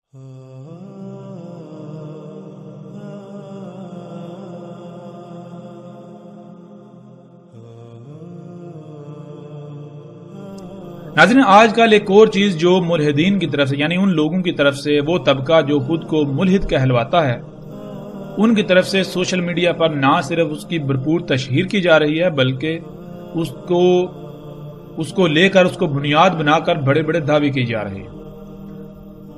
ناظرین، آج کل ایک اور چیز جو ملحدین کی طرف سے، یعنی ان لوگوں کی طرف سے، وہ طبقہ جو خود کو ملحد کہلواتا ہے، ان کی طرف سے سوشل میڈیا پر نہ صرف اس کی بھرپور تشہیر کی جا رہی ہے، بلکہ اس کو لے کر، اس کو بنیاد بنا کر بڑے بڑے دعوے کی جا رہے ہیں۔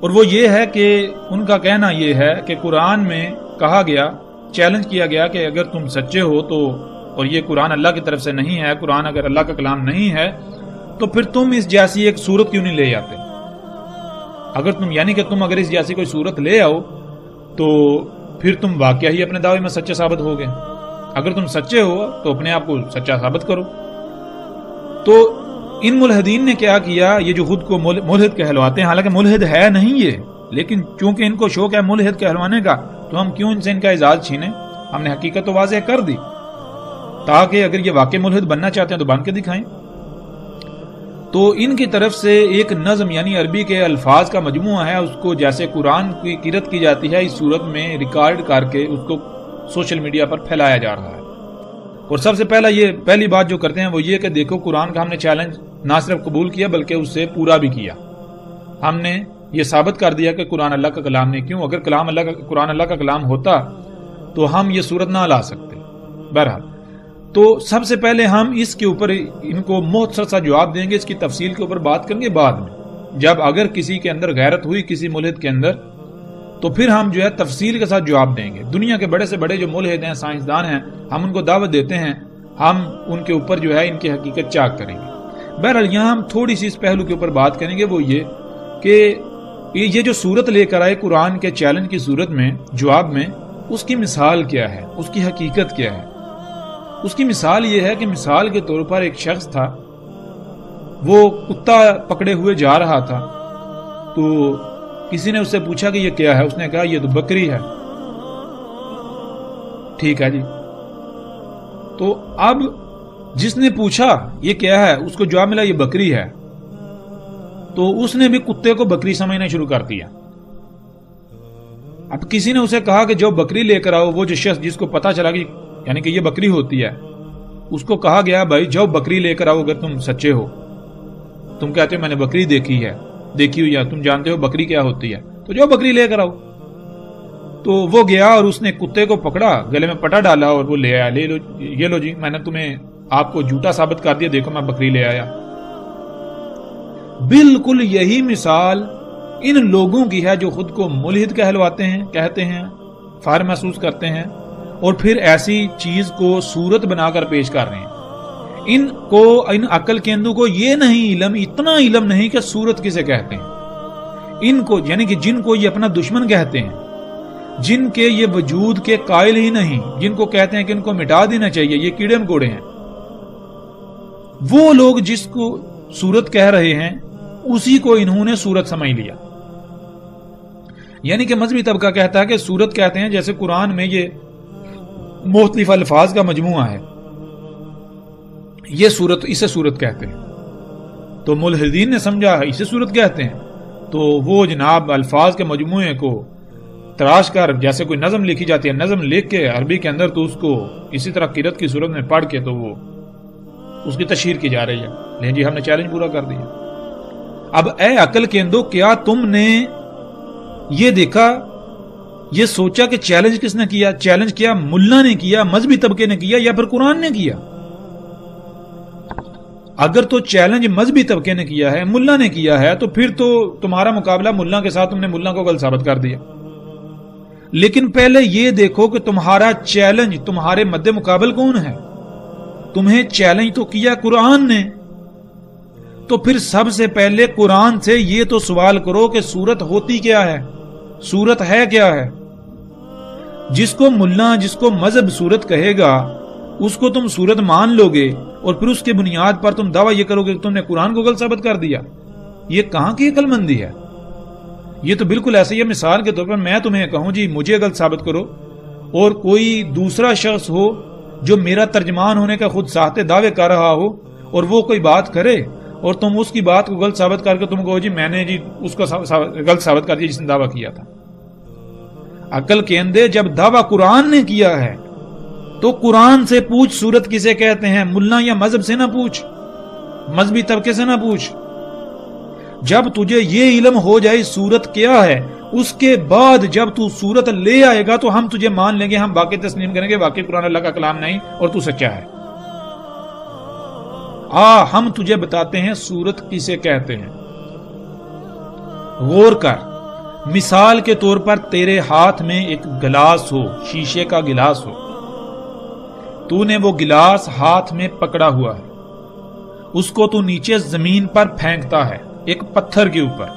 اور وہ یہ ہے کہ ان کا کہنا یہ ہے کہ قرآن میں کہا گیا، چیلنج کیا گیا کہ اگر تم سچے ہو تو، اور یہ قرآن اللہ کی طرف سے نہیں ہے، قرآن اگر اللہ کا کلام نہیں ہے تو پھر تم اس جیسی ایک صورت کیوں نہیں لے آتے؟ اگر تم، یعنی کہ تم اگر اس جیسی کوئی صورت لے آؤ تو پھر تم واقعہ ہی اپنے دعوے میں سچے ثابت ہو گئے۔ اگر تم سچے ہو تو اپنے آپ کو سچا ثابت کرو۔ تو ان ملحدین نے کیا کیا، یہ جو خود کو ملحد کہلواتے ہیں، حالانکہ ملحد ہے نہیں یہ، لیکن چونکہ ان کو شوق ہے ملحد کہلوانے کا، تو ہم کیوں ان سے ان کا اعزاز چھینے؟ ہم نے حقیقت تو واضح کر دی تاکہ اگر یہ واقعی ملحد بننا چاہتے ہیں تو بن کے دکھائیں۔ تو ان کی طرف سے ایک نظم، یعنی عربی کے الفاظ کا مجموعہ ہے، اس کو جیسے قرآن کی قرأت کی جاتی ہے اس صورت میں ریکارڈ کر کے اس کو سوشل میڈیا پر پھیلایا جا رہا ہے۔ اور سب سے پہلی بات جو کرتے ہیں وہ یہ کہ دیکھو، قرآن کا ہم نے چیلنج نہ صرف قبول کیا بلکہ اس سے پورا بھی کیا۔ ہم نے یہ ثابت کر دیا کہ قرآن اللہ کا کلام نہیں، کیوں؟ اگر قرآن اللہ کا کلام ہوتا تو ہم یہ صورت نہ لا سکتے۔ بہرحال، تو سب سے پہلے ہم اس کے اوپر ان کو مختصر سا جواب دیں گے، اس کی تفصیل کے اوپر بات کریں گے بعد میں، جب اگر کسی کے اندر غیرت ہوئی، کسی ملحد کے اندر، تو پھر ہم جو ہے تفصیل کے ساتھ جواب دیں گے۔ دنیا کے بڑے سے بڑے جو ملحد ہیں، سائنسدان ہیں، ہم ان کو دعوت دیتے ہیں، ہم ان کے اوپر جو ہے ان کی حقیقت چاک کریں گے۔ بہرحال یہاں ہم تھوڑی سی اس پہلو کے اوپر بات کریں گے، وہ یہ کہ یہ جو صورت لے کر آئے قرآن کے چیلنج کی صورت میں، جواب میں، اس کی مثال کیا ہے، اس کی حقیقت کیا ہے۔ اس کی مثال یہ ہے کہ مثال کے طور پر ایک شخص تھا، وہ کتا پکڑے ہوئے جا رہا تھا، تو کسی نے اس سے پوچھا کہ یہ کیا ہے؟ اس نے کہا یہ تو بکری ہے۔ ٹھیک ہے جی، تو اب جس نے پوچھا یہ کیا ہے، اس کو جواب ملا یہ بکری ہے، تو اس نے بھی کتے کو بکری سمجھنا شروع کر دیا۔ اب کسی نے اسے کہا کہ جو بکری لے کر آؤ، وہ جو شخص جس کو پتا چلا کہ یعنی کہ یہ بکری ہوتی ہے، اس کو کہا گیا بھائی جاؤ بکری لے کر آؤ اگر تم سچے ہو۔ تم کہتے ہو میں نے بکری دیکھی ہوئی ہے، تم جانتے ہو بکری کیا ہوتی ہے، تو جاؤ بکری لے کر آؤ۔ تو وہ گیا اور اس نے کتے کو پکڑا، گلے میں پٹا ڈالا اور وہ لے آیا، یہ لو جی، میں نے تمہیں آپ کو جھوٹا ثابت کر دیا، دیکھو میں بکری لے آیا۔ بالکل یہی مثال ان لوگوں کی ہے جو خود کو ملحد کہلواتے ہیں، کہتے ہیں، فخر محسوس کرتے ہیں، اور پھر ایسی چیز کو صورت بنا کر پیش کر رہے ہیں۔ ان عقل کے اندوں کو یہ نہیں علم، اتنا علم نہیں کہ صورت کسے کہتے ہیں۔ ان کو، یعنی کہ جن کو یہ اپنا دشمن کہتے ہیں، جن کے یہ وجود کے قائل ہی نہیں، جن کو کہتے ہیں کہ ان کو مٹا دینا چاہیے، یہ کیڑے مکوڑے ہیں، وہ لوگ جس کو صورت کہہ رہے ہیں اسی کو انہوں نے صورت سمجھ لیا۔ یعنی کہ مذہبی طبقہ کہتا ہے کہ صورت کہتے ہیں، جیسے قرآن میں یہ مختلف الفاظ کا مجموعہ ہے، یہ صورت، اسے صورت کہتے ہیں۔ تو ملحدین نے سمجھا اسے صورت کہتے ہیں، تو وہ جناب الفاظ کے مجموعے کو تراش کر، جیسے کوئی نظم لکھی جاتی ہے، نظم لکھ کے عربی کے اندر، تو اس کو اسی طرح قرأت کی صورت میں پڑھ کے تو وہ اس کی تشہیر کی جا رہی ہے۔ لیکن جی ہم نے چیلنج پورا کر دیا۔ اب اے عقل کے اندو، کیا تم نے یہ دیکھا، یہ سوچا کہ چیلنج کس نے کیا؟ چیلنج کیا ملا نے کیا، مذہبی طبقے نے کیا، یا پھر قرآن نے کیا؟ اگر تو چیلنج مذہبی طبقے نے کیا ہے، ملا نے کیا ہے، تو پھر تو تمہارا مقابلہ ملا کے ساتھ، تم نے ملا کو غلط ثابت کر دیا۔ لیکن پہلے یہ دیکھو کہ تمہارا چیلنج، تمہارے مد مقابل کون ہے؟ تمہیں چیلنج تو کیا قرآن نے، تو پھر سب سے پہلے قرآن سے یہ تو سوال کرو کہ صورت ہوتی کیا ہے، صورت ہے کیا ہے؟ جس کو ملا، جس کو مذہب صورت کہے گا، اس کو تم صورت مان لو گے، اور پھر اس کی بنیاد پر تم دعویٰ یہ کرو گے کہ تم نے قرآن کو غلط ثابت کر دیا۔ یہ کہاں کی عقل مندی ہے؟ یہ تو بالکل ایسے ہی ہے، مثال کے طور پر میں تمہیں کہوں جی مجھے غلط ثابت کرو، اور کوئی دوسرا شخص ہو جو میرا ترجمان ہونے کا خود ساہتے دعوے کر رہا ہو، اور وہ کوئی بات کرے اور تم اس کی بات کو غلط ثابت کر کے تم کہو جی میں نے جی اس کو غلط ثابت کر دیا جس نے دعویٰ کیا تھا۔ عقل کے اندے جب دعویٰ قرآن نے کیا ہے تو قرآن سے پوچھ سورت کسے کہتے ہیں، ملا یا مذہب سے نہ پوچھ، مذہبی طبقے سے نہ پوچھ۔ جب تجھے یہ علم ہو جائے سورت کیا ہے، اس کے بعد جب تو سورت لے آئے گا تو ہم تجھے مان لیں گے، ہم باقی تسلیم کریں گے واقعی قرآن اللہ کا کلام نہیں اور تو سچا ہے۔ ہم تجھے بتاتے ہیں سورت کسے کہتے ہیں۔ غور کر، مثال کے طور پر تیرے ہاتھ میں ایک گلاس ہو، شیشے کا گلاس ہو، تو نے وہ گلاس ہاتھ میں پکڑا ہوا ہے، اس کو تو نیچے زمین پر پھینکتا ہے ایک پتھر کے اوپر،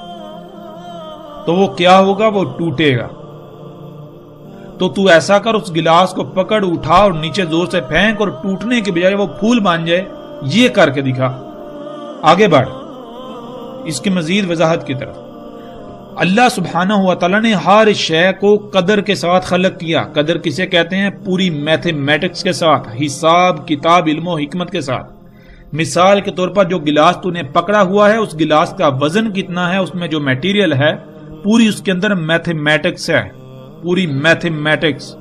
تو وہ کیا ہوگا؟ وہ ٹوٹے گا۔ تو ایسا کر، اس گلاس کو پکڑ، اٹھا اور نیچے زور سے پھینک، اور ٹوٹنے کے بجائے وہ پھول بن جائے، یہ کر کے دکھا۔ آگے بڑھ اس کی مزید وضاحت کی طرف۔ اللہ سبحانہ و تعالیٰ نے ہر شے کو قدر کے ساتھ خلق کیا۔ قدر کسے کہتے ہیں؟ پوری میتھمیٹکس کے ساتھ، حساب کتاب علم و حکمت کے ساتھ۔ مثال کے طور پر جو گلاس تو نے پکڑا ہوا ہے، اس گلاس کا وزن کتنا ہے، اس میں جو میٹیریل ہے پوری اس کے اندر میتھمیٹکس ہے، پوری میتھمیٹکس،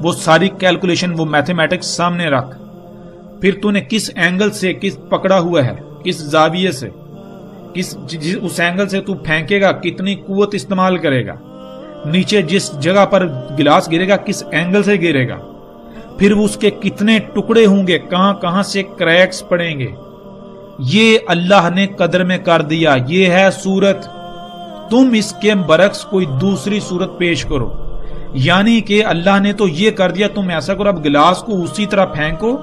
وہ ساری کیلکولیشن، وہ میتھمیٹکس سامنے رکھ۔ پھر تو نے کس اینگل سے کس پکڑا ہوا ہے، کس زاویے سے، اس اینگل سے تو پھینکے گا، کتنی قوت استعمال کرے گا، نیچے جس جگہ پر گلاس گرے گا کس اینگل سے گرے گا، پھر اس کے کتنے ٹکڑے ہوں گے، کہاں کہاں سے کریکس پڑیں گے، یہ اللہ نے قدر میں کر دیا۔ یہ ہے صورت۔ تم اس کے برعکس کوئی دوسری صورت پیش کرو، یعنی کہ اللہ نے تو یہ کر دیا، تم ایسا کرو اب گلاس کو اسی طرح پھینکو،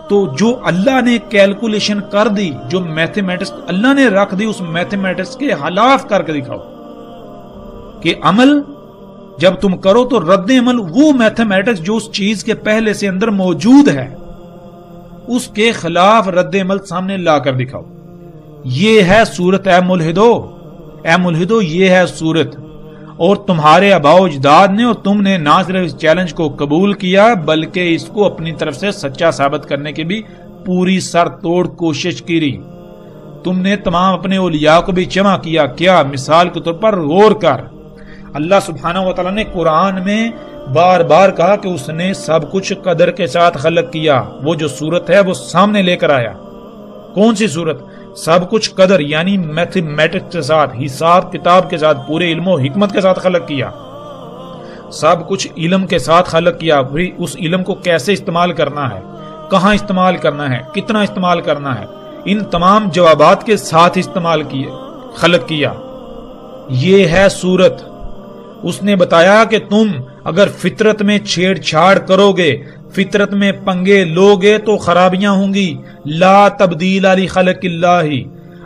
تو جو اللہ نے کیلکولیشن کر دی، جو میتھمیٹکس اللہ نے رکھ دی، اس میتھمیٹکس کے خلاف کر کے دکھاؤ کہ عمل جب تم کرو تو رد عمل وہ میتھمیٹکس جو اس چیز کے پہلے سے اندر موجود ہے، اس کے خلاف رد عمل سامنے لا کر دکھاؤ۔ یہ ہے صورت اے ملحدو، یہ ہے صورت۔ اور تمہارے آباء و اجداد نے اور تم نے نہ صرف اس چیلنج کو قبول کیا بلکہ اس کو اپنی طرف سے سچا ثابت کرنے کی بھی پوری سر توڑ کوشش کی۔ تم نے تمام اپنے اولیاء کو بھی جمع کیا۔ کیا؟ مثال کے طور پر غور کر، اللہ سبحانہ و تعالیٰ نے قرآن میں بار بار کہا کہ اس نے سب کچھ قدر کے ساتھ خلق کیا۔ وہ جو صورت ہے وہ سامنے لے کر آیا۔ کون سی صورت؟ سب کچھ قدر یعنی میتھمیٹکس کے ساتھ، حساب کتاب کے ساتھ، پورے علم و حکمت کے ساتھ خلق کیا۔ سب کچھ علم کے ساتھ خلق کیا۔ پھر اس علم کو کیسے استعمال کرنا ہے، کہاں استعمال کرنا ہے، کتنا استعمال کرنا ہے، ان تمام جوابات کے ساتھ استعمال کیے، خلق کیا۔ یہ ہے صورت۔ اس نے بتایا کہ تم اگر فطرت میں چھیڑ چھاڑ کرو گے، فطرت میں پنگے لوگے تو خرابیاں ہوں گی۔ لا تبدیل لخلق اللہ،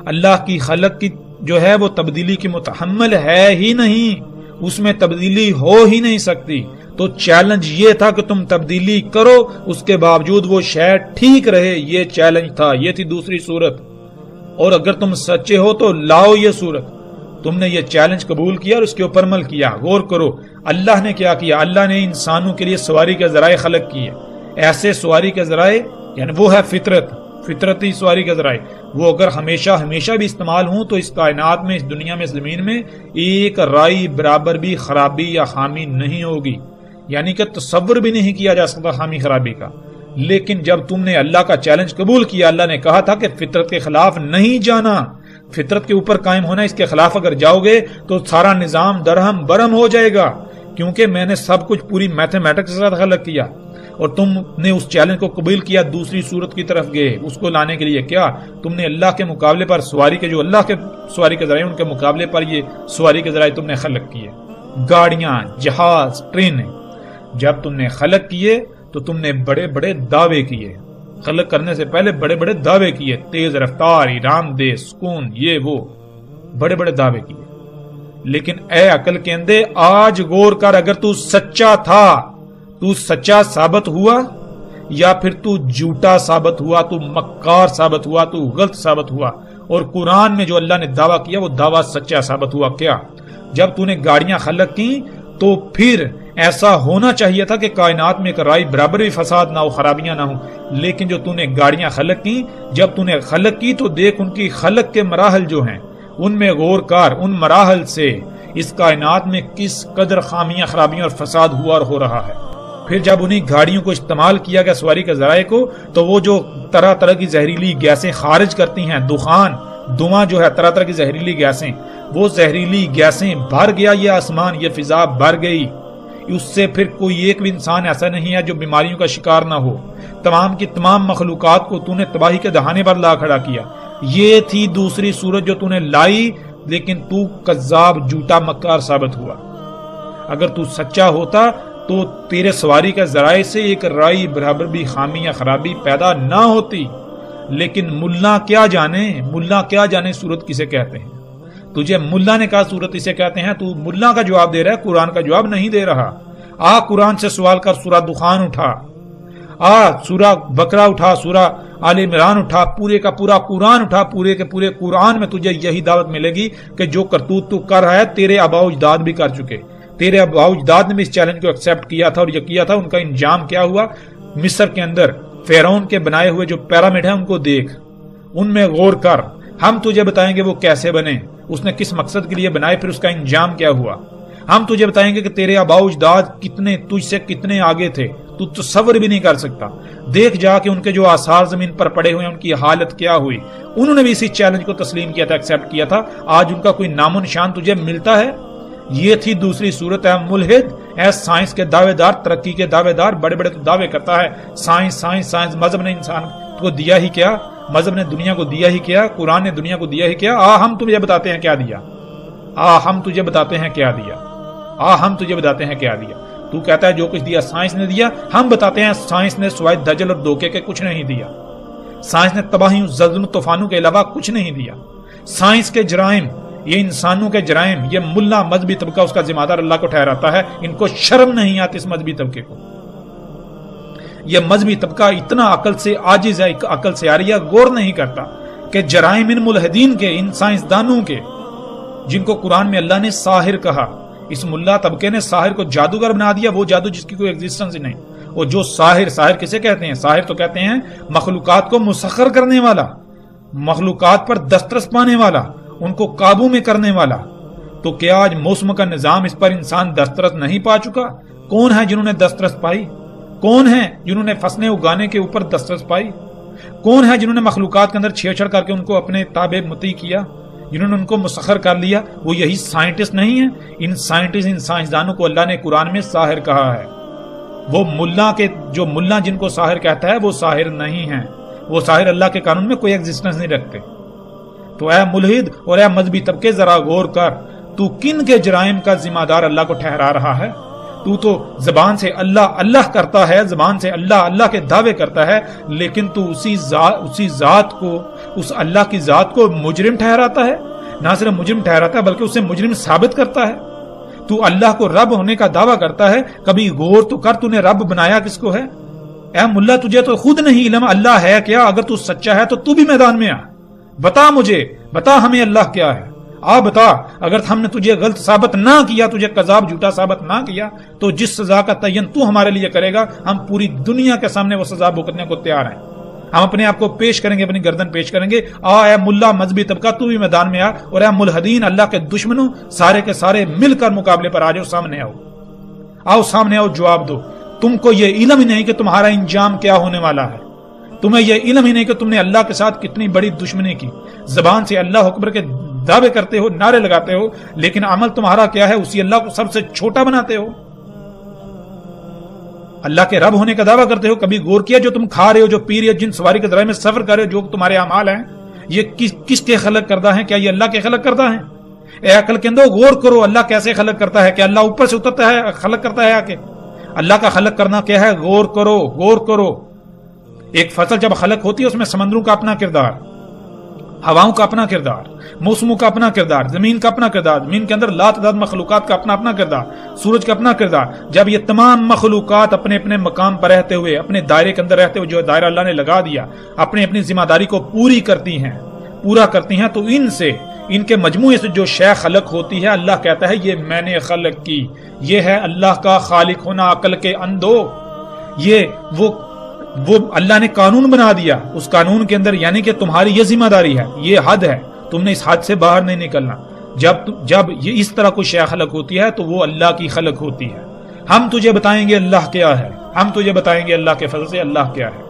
اللہ کی خلق کی جو ہے وہ تبدیلی کی متحمل ہے ہی نہیں، اس میں تبدیلی ہو ہی نہیں سکتی۔ تو چیلنج یہ تھا کہ تم تبدیلی کرو، اس کے باوجود وہ شے ٹھیک رہے، یہ چیلنج تھا، یہ تھی دوسری صورت۔ اور اگر تم سچے ہو تو لاؤ یہ صورت۔ تم نے یہ چیلنج قبول کیا اور اس کے اوپر عمل کیا۔ غور کرو اللہ نے کیا کیا۔ اللہ نے انسانوں کے لیے سواری کے ذرائع خلق کیے، ایسے سواری کے ذرائع یعنی وہ ہے فطرتی سواری کے ذرائع، وہ اگر ہمیشہ بھی استعمال ہوں تو اس کائنات میں، اس دنیا میں، اس زمین میں ایک رائی برابر بھی خرابی یا خامی نہیں ہوگی، یعنی کہ تصور بھی نہیں کیا جا سکتا خامی خرابی کا۔ لیکن جب تم نے اللہ کا چیلنج قبول کیا، اللہ نے کہا تھا کہ فطرت کے خلاف نہیں جانا، فطرت کے اوپر قائم ہونا، اس کے خلاف اگر جاؤ گے تو سارا نظام درہم برہم ہو جائے گا، کیونکہ میں نے سب کچھ پوری میتھمیٹکس کے ساتھ خلق کیا اور تم نے اس چیلنج کو قبول کیا، دوسری صورت کی طرف گئے اس کو لانے کے لیے۔ کیا تم نے اللہ کے مقابلے پر سواری کے جو اللہ کے سواری کے ذرائع ان کے مقابلے پر یہ سواری کے ذرائع تم نے خلق کیے، گاڑیاں، جہاز، ٹرینیں۔ جب تم نے خلق کیے تو تم نے بڑے بڑے دعوے کیے، خلق کرنے سے پہلے بڑے بڑے دعوے کیے، تیز رفتار، آرام دہ، سکون، یہ وہ بڑے بڑے دعوے کیے۔ لیکن اے عقل کے اندے آج غور کر، اگر تو سچا تھا، تو سچا ثابت ہوا یا پھر تو جھوٹا ثابت ہوا، تو مکار ثابت ہوا، تو غلط ثابت ہوا، اور قرآن میں جو اللہ نے دعویٰ کیا وہ دعویٰ سچا ثابت ہوا۔ کیا جب تو نے گاڑیاں خلق کی تو پھر ایسا ہونا چاہیے تھا کہ کائنات میں ایک رائی برابر بھی فساد نہ ہو، خرابیاں نہ ہوں، لیکن جو تو نے گاڑیاں خلق کی، جب تو نے خلق کی تو دیکھ ان کی خلق کے مراحل جو ہیں ان میں غور کر، ان مراحل سے اس کائنات میں کس قدر خامیاں، خرابیاں اور فساد ہوا اور ہو رہا ہے۔ پھر جب انہیں گاڑیوں کو استعمال کیا گیا سواری کے ذرائع کو، تو وہ جو طرح طرح کی زہریلی گیسیں خارج کرتی ہیں، دھواں جو ہے طرح طرح کی زہریلی گیسیں، وہ زہریلی گیسیں بھر گیا یہ آسمان، یہ فضا بھر گئی۔ اس سے پھر کوئی ایک بھی انسان ایسا نہیں ہے جو بیماریوں کا شکار نہ ہو۔ تمام کی تمام مخلوقات کو تو نے تباہی کے دہانے پر لا کھڑا کیا۔ یہ تھی دوسری صورت جو تو نے لائی، لیکن تو کذاب، جھوٹا، مکار ثابت ہوا۔ اگر تو سچا ہوتا تو تیرے سواری کے ذرائع سے ایک رائی برابر بھی خامی یا خرابی پیدا نہ ہوتی، لیکن ملا کیا جانے صورت کسے کہتے ہیں۔ تجھے ملا نے کہا صورت اسے کہتے ہیں، تو ملا کا جواب دے رہا ہے، قرآن کا جواب نہیں دے رہا۔ قرآن سے سوال کر، سورہ دخان اٹھا، سورہ بقرہ اٹھا، سورہ آل عمران اٹھا، پورے کا پورا قرآن اٹھا، پورے کے پورے قرآن میں تجھے یہی دعوت ملے گی کہ جو کرتوت تو کر رہا ہے تیرے آباء و اجداد بھی کر چکے، تیرے آباء و اجداد نے بھی اس چیلنج کو ایکسپٹ کیا تھا اور یہ کیا تھا۔ ان کا انجام کیا ہوا؟ مصر کے اندر فرعون کے بنائے ہوئے جو پیرامڈ ہیں ان کو دیکھ، ان میں غور کر، ہم تجھے بتائیں گے وہ کیسے بنے، اس نے کس مقصد کے لیے بنائے، پھر اس کا انجام کیا ہوا۔ ہم تجھے بتائیں گے کہ تیرے آباء و اجداد کتنے تجھ سے کتنے آگے تھے، تو تصور بھی نہیں کر سکتا۔ دیکھ جا کے ان کے جو آثار زمین پر پڑے ہوئے ہیں ان کی حالت کیا ہوئی۔ انہوں نے بھی اسی چیلنج کو تسلیم کیا تھا، ایکسپٹ کیا تھا، آج ان کا کوئی نام و نشان تجھے ملتا ہے؟ یہ تھی دوسری صورت ہے ملحد، اے سائنس کے دعوے دار، ترقی کے دعوے دار، بڑے بڑے تو دعوے کرتا ہے سائنس۔ مذہب نے انسان کو دیا ہی کیا؟ مذہب نے دنیا کو دیا ہی کیا؟ قرآن نے دنیا کو دیا ہی کیا؟ ہم تجھے بتاتے ہیں کیا دیا، ہم تجھے بتاتے ہیں کیا دیا، ہم تجھے بتاتے ہیں کیا دیا۔ تو کہتا ہے جو کچھ دیا سائنس نے دیا، ہم بتاتے ہیں سائنس نے سوائے دجل اور دھوکے کے کچھ نہیں دیا۔ سائنس نے تباہیوں، زلزلوں، طوفانوں کے علاوہ کچھ نہیں دیا۔ سائنس کے جرائم، یہ انسانوں کے جرائم، یہ ملا مذہبی طبقہ اس کا ذمہ دار اللہ کو ٹھہراتا ہے۔ ان کو شرم نہیں آتی اس مذہبی طبقے کو۔ یہ مذہبی طبقہ اتنا عقل سے عاجز ہے، عقل سے عاریہ، غور نہیں کرتا کہ جرائم ان ملحدین کے، ان سائنسدانوں کے، جن کو قرآن میں اللہ نے ساحر کہا، اس ملا طبقے نے ساحر کو جادوگر بنا دیا، وہ جادو جس کی کوئی ایگزسٹنس ہی نہیں۔ اور جو ساحر کسے کہتے ہیں؟ ساحر تو کہتے ہیں مخلوقات کو مسخر کرنے والا، مخلوقات پر دسترس پانے والا، ان کو قابو میں کرنے والا۔ تو کیا آج موسم کا نظام اس پر انسان دسترس نہیں پا چکا؟ کون ہے جنہوں نے دسترس پائی؟ کون ہیں جنہوں نے فصلیں اگانے کے اوپر دسترس پائی؟ کون ہے جنہوں نے مخلوقات کے اندر چھیڑ چھڑ کر کے ان کو اپنے تابع مطیع کیا، جنہوں نے ان کو مسخر کر لیا؟ وہ یہی سائنٹسٹ نہیں ہیں؟ ان سائنٹسٹ، ان سائنسدانوں کو اللہ نے قرآن میں ساحر کہا ہے۔ وہ ملا جن کو ساحر کہتا ہے وہ ساحر نہیں ہیں، وہ ساحر اللہ کے قانون میں کوئی ایگزسٹنس نہیں رکھتے۔ تو اے ملحد اور اے مذہبی طبقے، ذرا غور کر، تو کن کے جرائم کا ذمہ دار اللہ کو ٹھہرا رہا ہے؟ تو زبان سے اللہ اللہ کرتا ہے، زبان سے اللہ اللہ کے دعوے کرتا ہے، لیکن تو اسی ذات کو، اس اللہ کی ذات کو مجرم ٹھہراتا ہے۔ نہ صرف مجرم ٹھہراتا ہے بلکہ اسے مجرم ثابت کرتا ہے۔ تو اللہ کو رب ہونے کا دعویٰ کرتا ہے، کبھی غور تو کر تو نے رب بنایا کس کو ہے؟ اے ملا، تجھے تو خود نہیں علم اللہ ہے کیا؟ اگر تو سچا ہے تو بھی میدان میں آ، بتا مجھے، بتا ہمیں اللہ کیا ہے، بتا۔ اگر ہم نے تجھے غلط ثابت نہ کیا، تجھے کذاب جھوٹا ثابت نہ کیا، تو جس سزا کا تعین تو ہمارے لیے کرے گا، ہم پوری دنیا کے سامنے وہ سزا بھگتنے کو تیار ہیں۔ ہم اپنے آپ کو پیش کریں گے، اپنی گردن پیش کریں گے۔ اے ملا مذہبی طبقہ، تو بھی میدان میں آ، اور اے ملحدین، اللہ کے دشمنوں، سارے کے سارے مل کر مقابلے پر آ جاؤ، سامنے آؤ، سامنے آؤ، جواب دو۔ تم کو یہ علم ہی نہیں کہ تمہارا انجام کیا ہونے والا ہے، تمہیں یہ علم ہی نہیں کہ تم نے اللہ کے ساتھ کتنی بڑی دشمنی کی۔ زبان سے اللہ اکبر کے دعوے کرتے ہو، نعرے لگاتے ہو، لیکن عمل تمہارا کیا ہے؟ اسی اللہ کو سب سے چھوٹا بناتے ہو۔ اللہ کے رب ہونے کا دعویٰ کرتے ہو، کبھی غور کیا جو تم کھا رہے ہو، جو پی رہے ہو، جن سواری کے ذرائع میں سفر کر رہے ہو، جو تمہارے اعمال ہیں، یہ کس کے خلق کردہ ہیں؟ کیا یہ اللہ کے خلق کردہ ہیں؟ اے عقل کے اندر غور کرو، اللہ کیسے خلق کرتا ہے؟ کیا اللہ اوپر سے اترتا ہے خلق کرتا ہے؟ کہ اللہ کا خلق کرنا کیا ہے؟ غور کرو، غور کرو۔ ایک فصل جب خلق ہوتی ہے، اس میں سمندروں کا اپنا کردار، ہواؤں کا اپنا کردار، موسموں کا اپنا کردار، زمین کا اپنا کردار، زمین کے اندر لاتعداد مخلوقات کا اپنا اپنا کردار، سورج کا اپنا کردار۔ جب یہ تمام مخلوقات اپنے اپنے مقام پر رہتے ہوئے، اپنے دائرے کے اندر رہتے ہوئے، جو دائرہ اللہ نے لگا دیا، اپنی ذمہ داری کو پورا کرتی ہیں، تو ان کے مجموعے سے جو شے خلق ہوتی ہے اللہ کہتا ہے یہ میں نے خلق کی. یہ ہے اللہ کا خالق ہونا عقل کے اندھو. یہ وہ اللہ نے قانون بنا دیا. اس قانون کے اندر یعنی کہ تمہاری یہ ذمہ داری ہے, یہ حد ہے, تم نے اس حد سے باہر نہیں نکلنا. جب یہ اس طرح کوئی شے خلق ہوتی ہے تو وہ اللہ کی خلق ہوتی ہے. ہم تجھے بتائیں گے اللہ کیا ہے, ہم تجھے بتائیں گے اللہ کے فضل سے اللہ کیا ہے.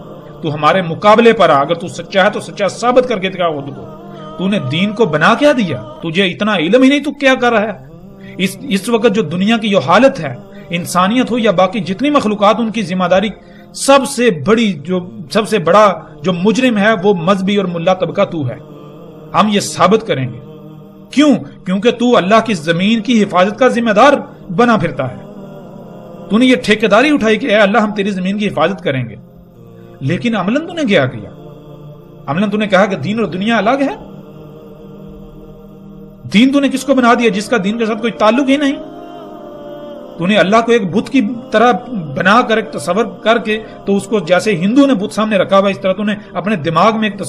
تو ہمارے مقابلے پر اگر تو سچا ہے تو سچا ثابت کر کے دکھا خود کو. تو نے دین کو بنا کیا دیا؟ تجھے اتنا علم ہی نہیں تو کیا کر رہا ہے؟ اس وقت جو دنیا کی جو حالت ہے, انسانیت ہو یا باقی جتنی مخلوقات, ان کی ذمہ داری سب سے بڑا جو مجرم ہے وہ مذہبی اور ملا طبقہ تو ہے. ہم یہ ثابت کریں گے. کیوں؟ کیونکہ تو اللہ کی زمین کی حفاظت کا ذمہ دار بنا پھرتا ہے. تو نے یہ ٹھیکیداری اٹھائی کہ اے اللہ ہم تیری زمین کی حفاظت کریں گے, لیکن عملاً تو نے کیا کیا؟ عملاً تو نے کہا کہ دین اور دنیا الگ ہے. دین تو نے کس کو بنا دیا جس کا دین کے ساتھ کوئی تعلق ہی نہیں. تو نے اللہ کو ایک بت کی طرح بنا کر ایک تصور کر کے, تو اس کو جیسے ہندو نے بت سامنے رکھا ہوا اس طرح تو نے اپنے دماغ میں ایک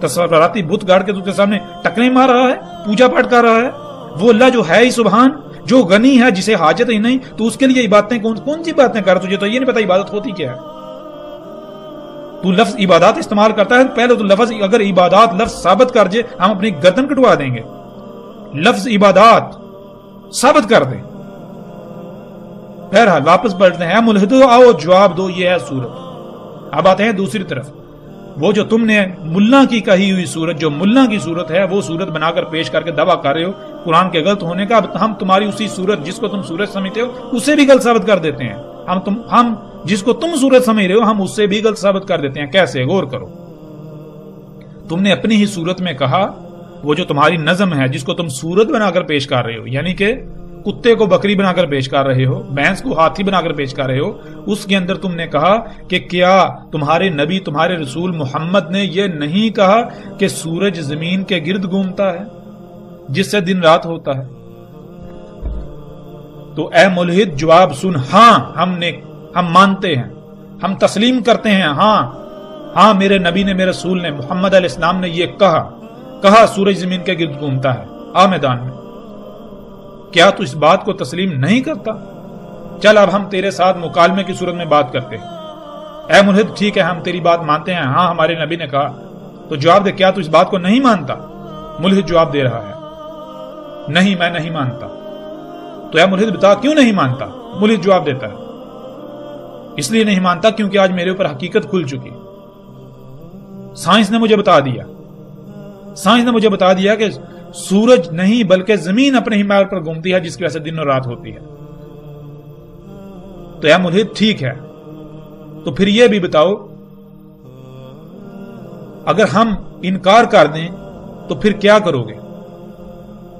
تصوراتی بت گاڑ کے تو کے سامنے ٹکرے مار رہا ہے, پوجا پاٹ کر رہا ہے. وہ اللہ جو ہے ہی سبحان, جو غنی ہے, جسے حاجت ہی نہیں, تو اس کے لیے عبادتیں کون سی باتیں کر. تجھے تو یہ نہیں پتا عبادت ہوتی کیا ہے. تو لفظ عبادات استعمال کرتا ہے, پہلے تو لفظ اگر عبادات لفظ ثابت کر جے ہم اپنی گردن کٹوا دیں گے. لفظ عبادات ثابت کر دیں. بہرحال واپس پلٹتے ہیں. ملحدو آؤ جواب دو, یہ ہے صورت. اب آتے ہیں دوسری طرف. وہ جو تم نے ملا کی کہی ہوئی صورت, جو ملا کی صورت ہے, وہ صورت بنا کر پیش کر کے دعویٰ کر رہے ہو قرآن کے غلط ہونے کا. اب ہم تمہاری اسی صورت جس کو تم صورت سمجھتے ہو اسے بھی غلط ثابت کر دیتے ہیں. ہم جس کو تم صورت سمجھ رہے ہو ہم اس سے بھی غلط ثابت کر دیتے ہیں. کیسے؟ غور کرو. تم نے اپنی ہی صورت میں کہا, وہ جو تمہاری نظم ہے جس کو تم صورت بنا کر پیش کر رہے ہو, یعنی کہ کتے کو بکری بنا کر پیش کر رہے ہو, بھینس کو ہاتھی بنا کر پیش کر رہے ہو, اس کے اندر تم نے کہا کہ کیا تمہارے نبی تمہارے رسول محمد نے یہ نہیں کہا کہ سورج زمین کے گرد گھومتا ہے جس سے دن رات ہوتا ہے؟ تو اے ملحد جواب سن. ہاں ہم مانتے ہیں, ہم تسلیم کرتے ہیں. ہاں میرے نبی نے, میرے رسول نے, محمد علیہ السلام نے یہ کہا سورج زمین کے گرد گھومتا ہے. آ میدان میں. کیا تو اس بات کو تسلیم نہیں کرتا؟ چل اب ہم تیرے ساتھ مکالمے کی صورت میں بات کرتے ہیں. اے ملحد ٹھیک ہے ہم تیری بات مانتے ہیں, ہاں ہمارے نبی نے کہا. تو جواب دے, کیا تو اس بات کو نہیں مانتا؟ ملحد جواب دے رہا ہے, نہیں میں نہیں مانتا. تو اے ملحد بتا کیوں نہیں مانتا؟ ملحد جواب دیتا ہے, اس لیے نہیں مانتا کیونکہ آج میرے اوپر حقیقت کھل چکی. سائنس نے مجھے بتا دیا کہ سورج نہیں بلکہ زمین اپنے ہی محور پر گھومتی ہے جس کی وجہ سے دن اور رات ہوتی ہے. تو اے ملحد ٹھیک ہے, تو پھر یہ بھی بتاؤ اگر ہم انکار کر دیں تو پھر کیا کرو گے؟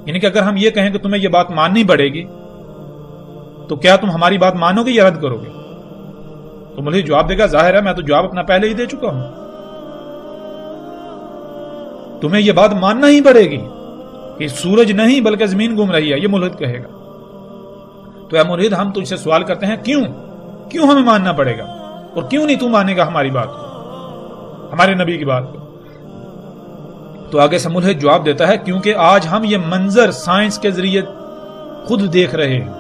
یعنی کہ اگر ہم یہ کہیں کہ تمہیں یہ بات ماننی پڑے گی تو کیا تم ہماری بات مانو گے یا رد کرو گے؟ تو ملحد جواب دے گا, ظاہر ہے میں تو جواب اپنا پہلے ہی دے چکا ہوں, تمہیں یہ بات ماننا ہی پڑے گی کہ سورج نہیں بلکہ زمین گھوم رہی ہے, یہ ملحد کہے گا. تو اے ملحد ہم تجھ سے سوال کرتے ہیں کیوں ہمیں ماننا پڑے گا, اور کیوں نہیں تو مانے گا ہماری بات کو, ہمارے نبی کی بات کو؟ تو آگے سے ملحد جواب دیتا ہے کیونکہ آج ہم یہ منظر سائنس کے ذریعے خود دیکھ رہے ہیں.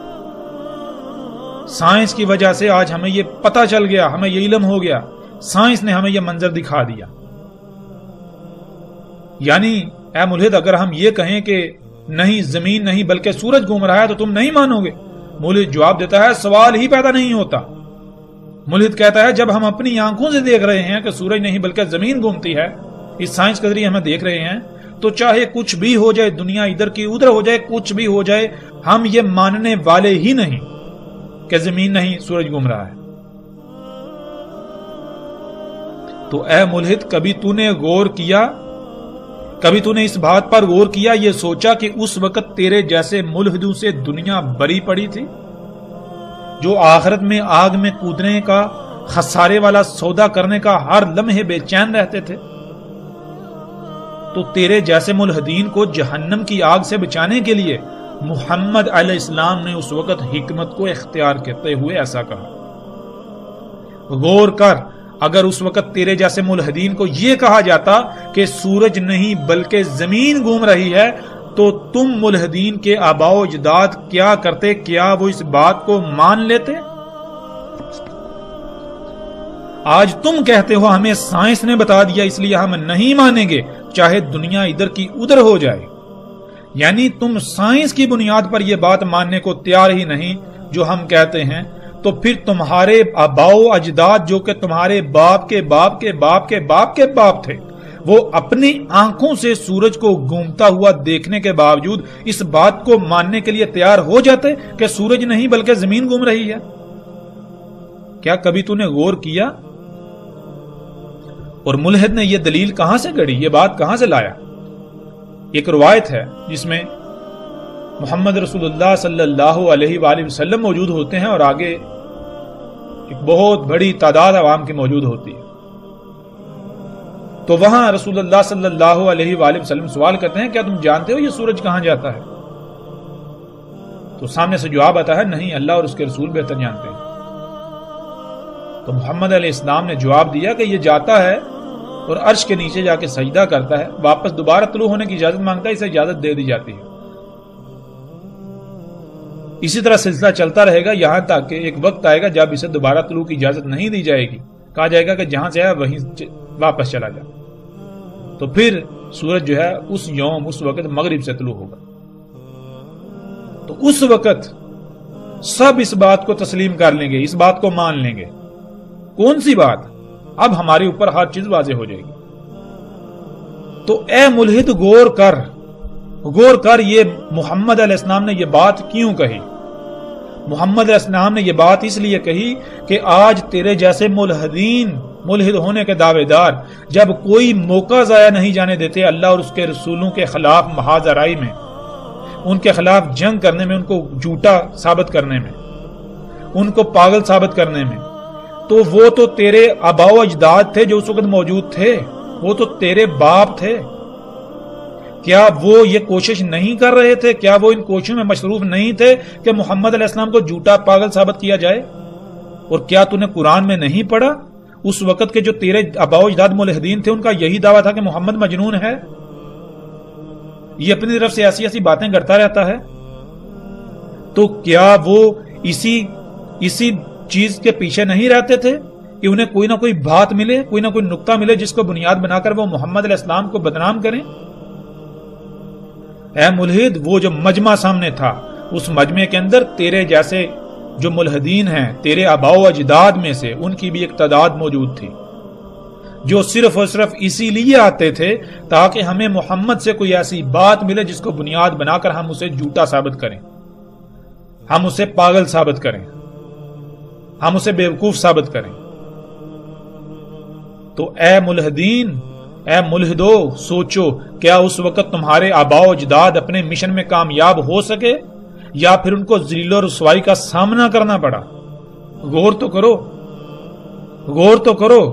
سائنس کی وجہ سے آج ہمیں یہ پتہ چل گیا, ہمیں یہ علم ہو گیا, سائنس نے ہمیں یہ منظر دکھا دیا. یعنی اے ملحد اگر ہم یہ کہیں کہ نہیں زمین نہیں بلکہ سورج گھوم رہا ہے تو تم نہیں مانو گے؟ ملحد جواب دیتا ہے سوال ہی پیدا نہیں ہوتا. ملحد کہتا ہے جب ہم اپنی آنکھوں سے دیکھ رہے ہیں کہ سورج نہیں بلکہ زمین گھومتی ہے, اس سائنس کے ذریعے ہمیں دیکھ رہے ہیں, تو چاہے کچھ بھی ہو جائے, دنیا ادھر کی ادھر ہو جائے, کچھ بھی ہو جائے, ہم یہ ماننے والے ہی نہیں کہ زمین نہیں سورج گھوم رہا ہے. تو اے ملحد کبھی تو نے اس بات پر غور کیا, یہ سوچا کہ اس وقت تیرے جیسے ملحدوں سے دنیا بری پڑی تھی جو آخرت میں آگ میں کودنے کا, خسارے والا سودا کرنے کا ہر لمحے بے چین رہتے تھے. تو تیرے جیسے ملحدین کو جہنم کی آگ سے بچانے کے لیے محمد علیہ السلام نے اس وقت حکمت کو اختیار کرتے ہوئے ایسا کہا. غور کر, اگر اس وقت تیرے جیسے ملحدین کو یہ کہا جاتا کہ سورج نہیں بلکہ زمین گھوم رہی ہے, تو تم ملحدین کے آباء و اجداد کیا کرتے؟ کیا وہ اس بات کو مان لیتے؟ آج تم کہتے ہو ہمیں سائنس نے بتا دیا اس لیے ہم نہیں مانیں گے، چاہے دنیا ادھر کی ادھر ہو جائے۔ یعنی تم سائنس کی بنیاد پر یہ بات ماننے کو تیار ہی نہیں جو ہم کہتے ہیں، تو پھر تمہارے آباء و اجداد جو کہ تمہارے باپ کے باپ کے باپ کے باپ کے باپ تھے، وہ اپنی آنکھوں سے سورج کو گھومتا ہوا دیکھنے کے باوجود اس بات کو ماننے کے لیے تیار ہو جاتے کہ سورج نہیں بلکہ زمین گھوم رہی ہے۔ کیا کبھی تو نے غور کیا؟ اور ملحد نے یہ دلیل کہاں سے گڑھی، یہ بات کہاں سے لایا؟ ایک روایت ہے جس میں محمد رسول اللہ صلی اللہ علیہ وآلہ وسلم موجود ہوتے ہیں اور آگے ایک بہت بڑی تعداد عوام کی موجود ہوتی ہے۔ تو وہاں رسول اللہ صلی اللہ علیہ وآلہ وسلم سوال کرتے ہیں، کیا تم جانتے ہو یہ سورج کہاں جاتا ہے؟ تو سامنے سے جواب آتا ہے، نہیں، اللہ اور اس کے رسول بہتر جانتے ہیں۔ تو محمد علیہ السلام نے جواب دیا کہ یہ جاتا ہے اور عرش کے نیچے جا کے سجدہ کرتا ہے، واپس دوبارہ طلوع ہونے کی اجازت مانگتا ہے، اسے اجازت دے دی جاتی ہے۔ اسی طرح سلسلہ چلتا رہے گا یہاں تک کہ ایک وقت آئے گا جب اسے دوبارہ طلوع کی اجازت نہیں دی جائے گی، کہا جائے گا کہ جہاں سے آیا وہیں واپس چلا جا۔ تو پھر سورج جو ہے اس یوم اس وقت مغرب سے طلوع ہوگا۔ تو اس وقت سب اس بات کو تسلیم کر لیں گے، اس بات کو مان لیں گے۔ کون سی بات؟ اب ہمارے اوپر ہر چیز واضح ہو جائے گی۔ تو اے ملحد غور کر یہ محمد علیہ السلام نے یہ بات کیوں کہی؟ محمد علیہ السلام نے یہ بات اس لیے کہی کہ آج تیرے جیسے ملحد ہونے کے دعوے دار جب کوئی موقع ضائع نہیں جانے دیتے اللہ اور اس کے رسولوں کے خلاف محاذ آرائی میں، ان کے خلاف جنگ کرنے میں، ان کو جھوٹا ثابت کرنے میں، ان کو پاگل ثابت کرنے میں، تو وہ تو تیرے آباء و اجداد تھے جو اس وقت موجود تھے، وہ تو تیرے باپ تھے۔ کیا وہ یہ کوشش نہیں کر رہے تھے؟ کیا وہ ان کوششوں میں مصروف نہیں تھے کہ محمد علیہ السلام کو جھوٹا پاگل ثابت کیا جائے؟ اور کیا تو نے قرآن میں نہیں پڑھا اس وقت کے جو تیرے آباء و اجداد ملحدین تھے ان کا یہی دعویٰ تھا کہ محمد مجنون ہے؟ یہ اپنی طرف سے ایسی باتیں کرتا رہتا ہے۔ تو کیا وہ اسی چیز کے پیچھے نہیں رہتے تھے کہ انہیں کوئی نہ کوئی بات ملے، کوئی نہ کوئی نقطہ ملے جس کو بنیاد بنا کر وہ محمد علیہ السلام کو بدنام کریں؟ اے ملحد، وہ جو مجمع سامنے تھا اس مجمع کے اندر تیرے جیسے جو ملحدین ہیں، تیرے آباء و اجداد میں سے ان کی بھی ایک تعداد موجود تھی جو صرف اور صرف اسی لیے آتے تھے تاکہ ہمیں محمد سے کوئی ایسی بات ملے جس کو بنیاد بنا کر ہم اسے جھوٹا ثابت کریں، ہم اسے پاگل ثابت کریں، ہم اسے بیوقوف ثابت کریں۔ تو اے ملحدین، اے ملحدو، سوچو کیا اس وقت تمہارے آباء و اجداد اپنے مشن میں کامیاب ہو سکے یا پھر ان کو ذلیل و رسوائی کا سامنا کرنا پڑا؟ غور تو کرو۔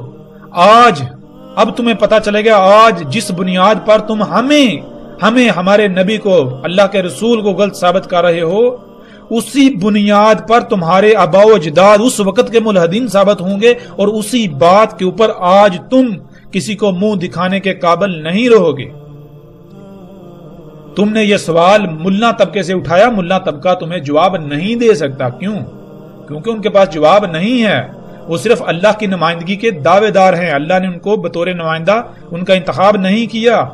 آج اب تمہیں پتا چلے گا، آج جس بنیاد پر تم ہمیں ہمارے نبی کو، اللہ کے رسول کو غلط ثابت کر رہے ہو، اسی بنیاد پر تمہارے آباء و اجداد اس وقت کے ملحدین ثابت ہوں گے، اور اسی بات کے اوپر آج تم کسی کو منہ دکھانے کے قابل نہیں رہو گے۔ تم نے یہ سوال ملا طبقے سے اٹھایا، ملا طبقہ تمہیں جواب نہیں دے سکتا۔ کیوں؟ کیونکہ ان کے پاس جواب نہیں ہے، وہ صرف اللہ کی نمائندگی کے دعوے دار ہیں، اللہ نے ان کو بطور نمائندہ ان کا انتخاب نہیں کیا،